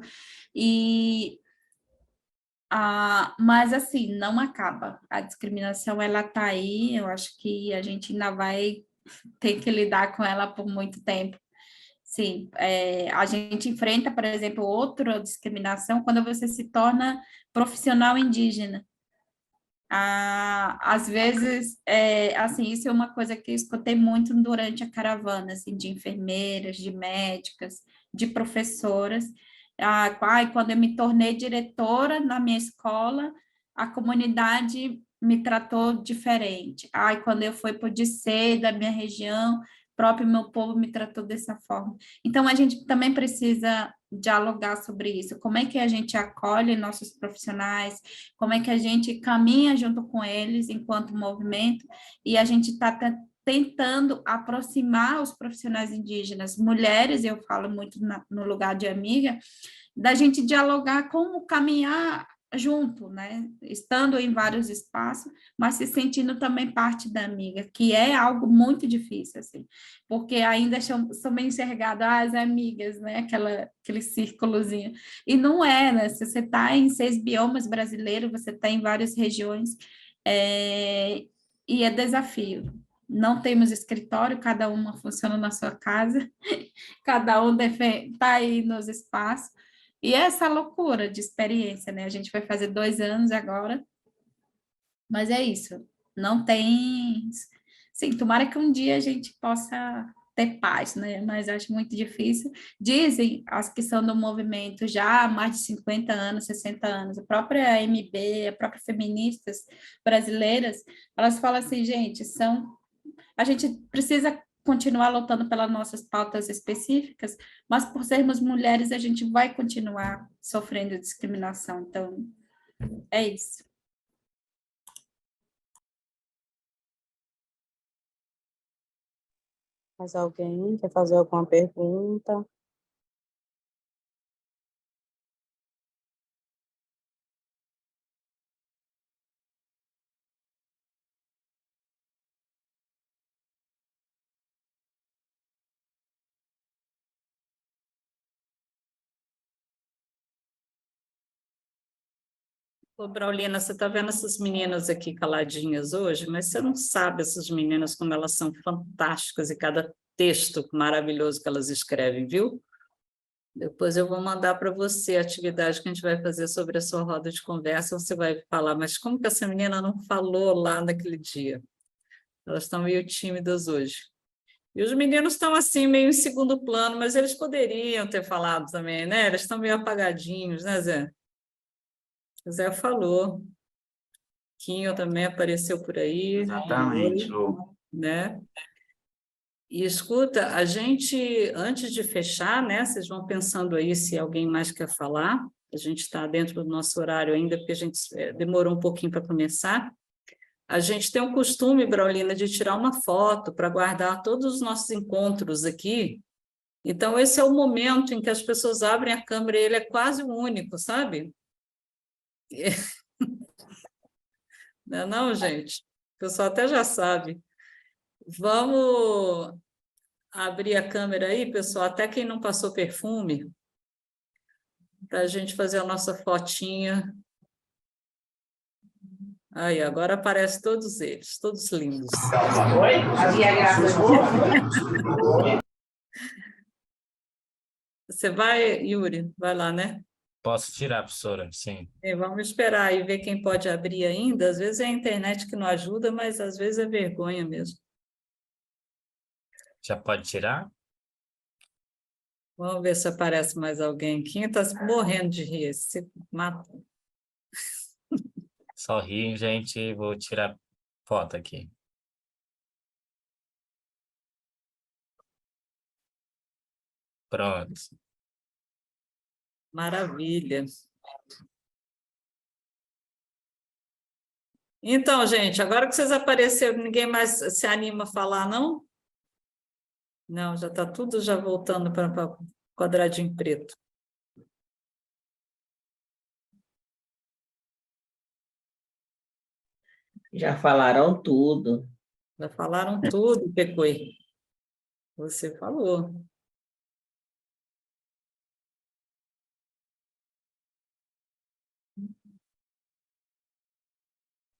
mas, assim, não acaba. A discriminação, ela está aí, eu acho que a gente ainda vai ter que lidar com ela por muito tempo. Sim, a gente enfrenta, por exemplo, outra discriminação quando você se torna profissional indígena. Às vezes, assim, isso é uma coisa que eu escutei muito durante a caravana, assim, de enfermeiras, de médicas, de professoras. Quando eu me tornei diretora na minha escola, a comunidade me tratou diferente. Quando eu fui para o DICE da minha região, próprio meu povo me tratou dessa forma. Então, a gente também precisa dialogar sobre isso. Como é que a gente acolhe nossos profissionais? Como é que a gente caminha junto com eles enquanto movimento? E a gente está tentando aproximar os profissionais indígenas, mulheres, eu falo muito no lugar de amiga, da gente dialogar como caminhar junto, né? Estando em vários espaços, mas se sentindo também parte da amiga, que é algo muito difícil, assim, porque ainda são bem enxergadas as amigas, né? Aquele círculozinho. E não é, né? Se você está em 6 biomas brasileiros, você está em várias regiões, e é desafio. Não temos escritório, cada uma funciona na sua casa, cada um está aí nos espaços. E essa loucura de experiência, né? A gente vai fazer 2 anos agora, mas é isso. Não tem... Sim, tomara que um dia a gente possa ter paz, né? Mas acho muito difícil. Dizem as que são do movimento já há mais de 50 anos, 60 anos, a própria MB, a própria feministas brasileiras, elas falam assim, gente, a gente precisa continuar lutando pelas nossas pautas específicas, mas por sermos mulheres, a gente vai continuar sofrendo discriminação. Então, é isso. Mais alguém quer fazer alguma pergunta? Ô, Braulina, você está vendo essas meninas aqui caladinhas hoje, mas você não sabe essas meninas como elas são fantásticas e cada texto maravilhoso que elas escrevem, viu? Depois eu vou mandar para você a atividade que a gente vai fazer sobre a sua roda de conversa, você vai falar, mas como que essa menina não falou lá naquele dia? Elas estão meio tímidas hoje. E os meninos estão assim, meio em segundo plano, mas eles poderiam ter falado também, né? Eles estão meio apagadinhos, né, Zé? O Zé falou. Quinho também apareceu por aí. Exatamente, Lu. Né? E escuta, a gente, antes de fechar, né? Vocês vão pensando aí se alguém mais quer falar. A gente está dentro do nosso horário ainda, porque a gente demorou um pouquinho para começar. A gente tem um costume, Braulina, de tirar uma foto para guardar todos os nossos encontros aqui. Então, esse é o momento em que as pessoas abrem a câmera e ele é quase o único, sabe? Não, não, gente? O pessoal até já sabe. Vamos abrir a câmera aí, pessoal, até quem não passou perfume, para a gente fazer a nossa fotinha. Aí, agora aparecem todos eles, todos lindos. Oi? Havia graça. Você vai, Yuri? Vai lá, né? Posso tirar, professora? Sim. Vamos esperar e ver quem pode abrir ainda. Às vezes é a internet que não ajuda, mas às vezes é vergonha mesmo. Já pode tirar? Vamos ver se aparece mais alguém. Quem está morrendo de rir? Se mata. Só ri, gente. Vou tirar foto aqui. Pronto. Maravilha. Então, gente, agora que vocês apareceram, ninguém mais se anima a falar, não? Não, já está tudo já voltando para quadradinho preto. Já falaram tudo. Já falaram tudo, Pecoi. Você falou.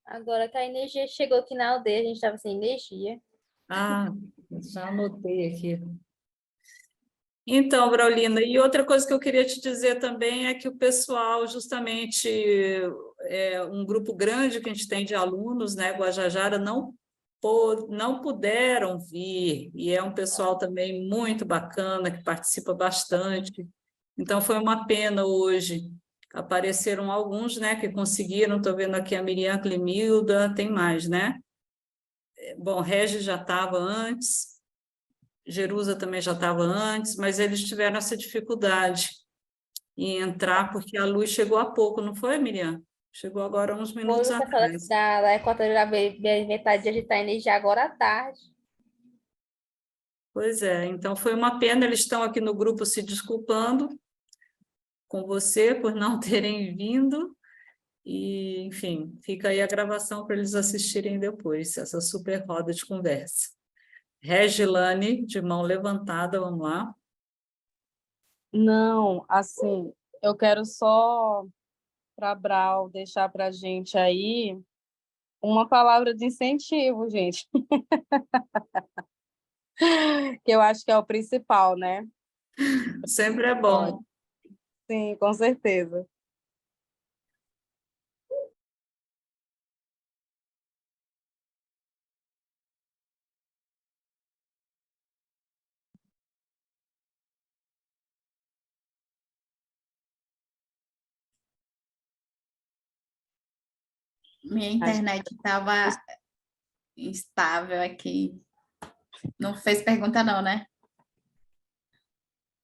Agora que a energia chegou aqui na aldeia, a gente estava sem energia. Ah, já anotei aqui. Então, Braulina, e outra coisa que eu queria te dizer também é que o pessoal, justamente, um grupo grande que a gente tem de alunos, né, Guajajara, não puderam vir, e é um pessoal também muito bacana, que participa bastante. Então, foi uma pena hoje. Apareceram alguns, né, que conseguiram, estou vendo aqui a Miriam Clemilda, tem mais, né? Bom, Regis já estava antes, Jerusa também já estava antes, mas eles tiveram essa dificuldade em entrar, porque a luz chegou há pouco, não foi, Miriam? Chegou agora uns minutos Hoje o pessoal atrás. da Equatorial veio inventar de agitar a energia agora à tarde. Pois é, então foi uma pena, eles estão aqui no grupo se desculpando com você por não terem vindo, E, enfim, fica aí a gravação para eles assistirem depois, essa super roda de conversa. Regilane, de mão levantada, vamos lá. Não, assim, eu quero só, para Brau, deixar para a gente aí uma palavra de incentivo, gente. Que eu acho que é o principal, né? Sempre é bom. Sim, com certeza. Minha internet estava instável aqui. Não fez pergunta não, né?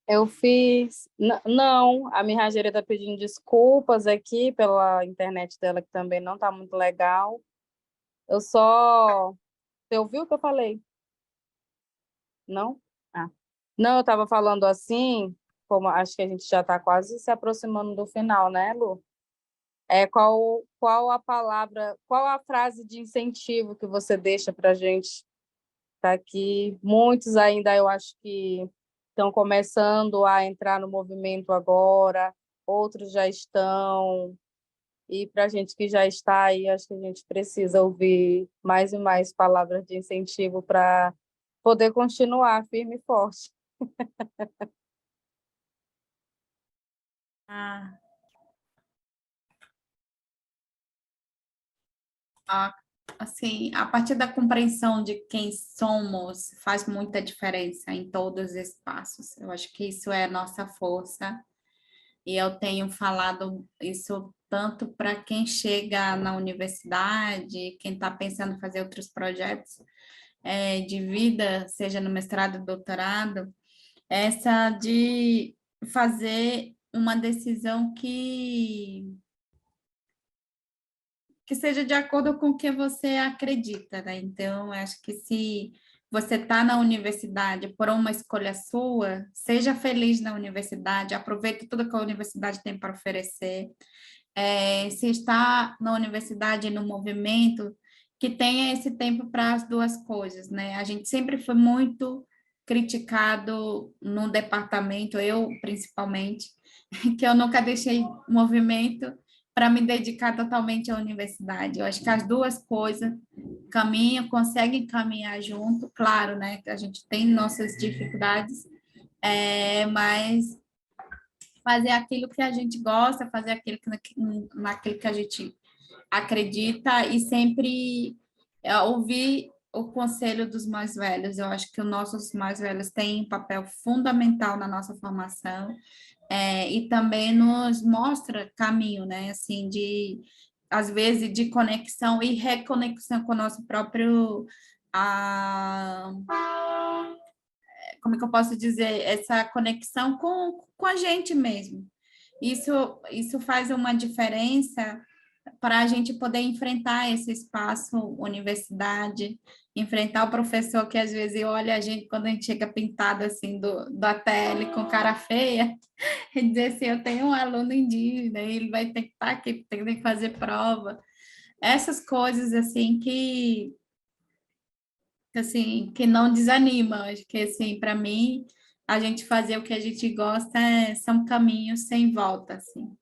Eu fiz... Não, a minha rageira está pedindo desculpas aqui pela internet dela, que também não está muito legal. Eu só... Você ouviu o que eu falei? Não? Ah. Não, eu estava falando assim, como acho que a gente já está quase se aproximando do final, né, Lu? Qual a palavra, qual a frase de incentivo que você deixa para a gente? Tá aqui. Muitos ainda, eu acho que estão começando a entrar no movimento agora, outros já estão. E para a gente que já está aí, acho que a gente precisa ouvir mais e mais palavras de incentivo para poder continuar firme e forte. Assim, a partir da compreensão de quem somos faz muita diferença em todos os espaços. Eu acho que isso é a nossa força. E eu tenho falado isso tanto para quem chega na universidade, quem está pensando em fazer outros projetos de vida, seja no mestrado, doutorado, essa de fazer uma decisão que seja de acordo com o que você acredita, né? Então, acho que se você está na universidade por uma escolha sua, seja feliz na universidade, aproveite tudo que a universidade tem para oferecer. Se está na universidade, no movimento, que tenha esse tempo para as duas coisas, né? A gente sempre foi muito criticado no departamento, eu principalmente, que eu nunca deixei movimento para me dedicar totalmente à universidade. Eu acho que as duas coisas conseguem caminhar junto, claro, né? Que a gente tem nossas dificuldades, mas fazer aquilo que a gente gosta, fazer aquilo naquilo que a gente acredita e sempre ouvir o conselho dos mais velhos. Eu acho que os nossos mais velhos têm um papel fundamental na nossa formação e também nos mostra caminho, né? Assim, às vezes, de conexão e reconexão com o nosso próprio... como é que eu posso dizer? Essa conexão com a gente mesmo. Isso faz uma diferença para a gente poder enfrentar esse espaço universidade, enfrentar o professor que às vezes olha a gente quando a gente chega pintado assim da tele com cara feia, e dizer assim, eu tenho um aluno indígena, ele vai ter que estar aqui, tem que fazer prova. Essas coisas assim que não desanimam, acho que assim, para mim, a gente fazer o que a gente gosta são caminhos sem volta, assim.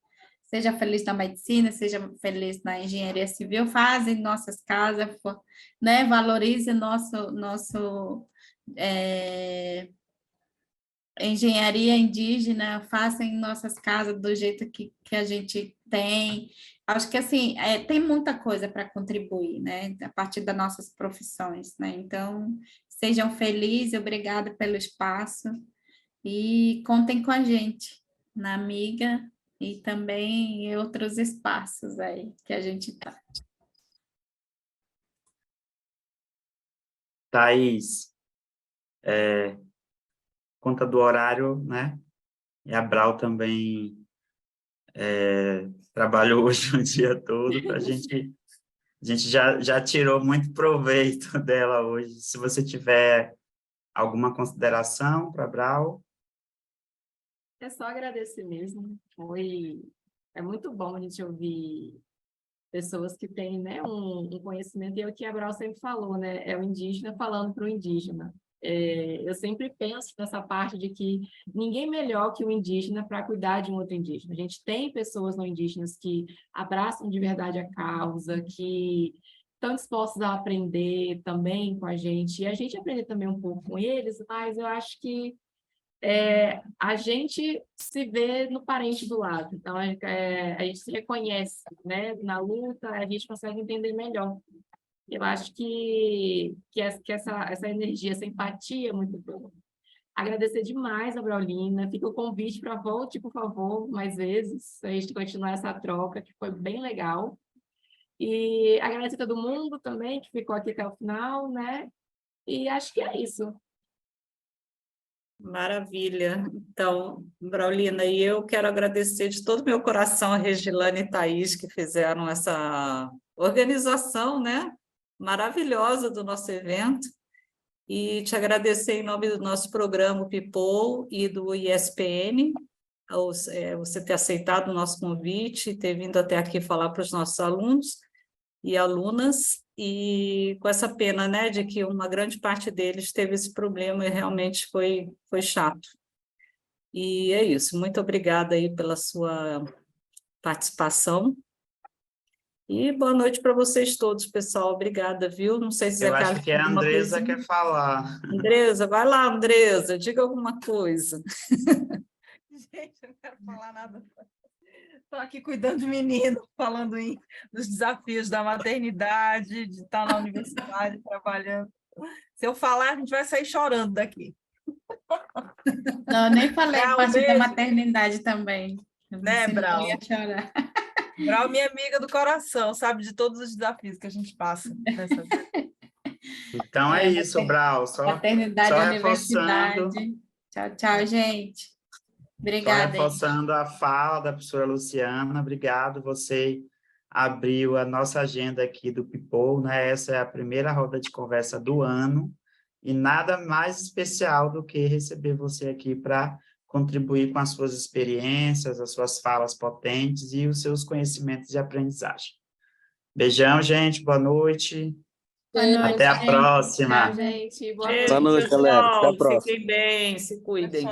Seja feliz na medicina, seja feliz na engenharia civil, faz em nossas casas, né? Valorize nosso engenharia indígena, faça em nossas casas do jeito que a gente tem. Acho que assim, tem muita coisa para contribuir, né? A partir das nossas profissões, né? Então, sejam felizes, obrigada pelo espaço e contem com a gente na Amiga e também em outros espaços aí que a gente está. Thaís, conta do horário, né? E a Brau também trabalhou hoje o dia todo, a gente já tirou muito proveito dela hoje. Se você tiver alguma consideração para a Brau? É só agradecer mesmo. É muito bom a gente ouvir pessoas que têm, né, um conhecimento, e é o que a Brau sempre falou, né, é o indígena falando para o indígena. Eu sempre penso nessa parte de que ninguém melhor que o indígena para cuidar de um outro indígena. A gente tem pessoas não indígenas que abraçam de verdade a causa, que estão dispostos a aprender também com a gente, e a gente aprender também um pouco com eles, mas eu acho que a gente se vê no parente do lado, então a gente se reconhece, né? Na luta, a gente consegue entender melhor. Eu acho que essa energia, essa empatia é muito boa. Agradecer demais a Braulina, fica o convite para volte, por favor, mais vezes, a gente continuar essa troca, que foi bem legal. E agradecer a todo mundo também que ficou aqui até o final, né? E acho que é isso. Maravilha. Então, Braulina, e eu quero agradecer de todo o meu coração a Regilane e Thaís, que fizeram essa organização, né, maravilhosa do nosso evento, e te agradecer em nome do nosso programa o People e do ISPN, você ter aceitado o nosso convite e ter vindo até aqui falar para os nossos alunos e alunas, e com essa pena, né, de que uma grande parte deles teve esse problema e realmente foi chato. E é isso, muito obrigada aí pela sua participação. E boa noite para vocês todos, pessoal. Obrigada, viu? Não sei se Zé Eu Carlos acho que a Andresa quer falar. Andresa, vai lá, Andresa, diga alguma coisa. Gente, eu não quero falar nada. Estou aqui cuidando de menino, falando dos desafios da maternidade, de estar na universidade, trabalhando. Se eu falar, a gente vai sair chorando daqui. Não, nem falei Brau, parte da beijo. maternidade também. Né, Senão Brau? eu ia chorar. Brau, minha amiga do coração, sabe de todos os desafios que a gente passa nessa vida. Então é isso, Brau. Maternidade, só universidade. reforçando. Tchau, tau, gente. Obrigada. Só reforçando a fala da professora Luciana, obrigado, você abriu a nossa agenda aqui do People, né? Essa é a primeira roda de conversa do ano, e nada mais especial do que receber você aqui para contribuir com as suas experiências, as suas falas potentes e os seus conhecimentos de aprendizagem. Beijão, gente, boa noite. Boa noite, até a gente. próxima. Tchau, gente. Boa noite, galera. Até a próxima. Fiquem bem, se cuidem.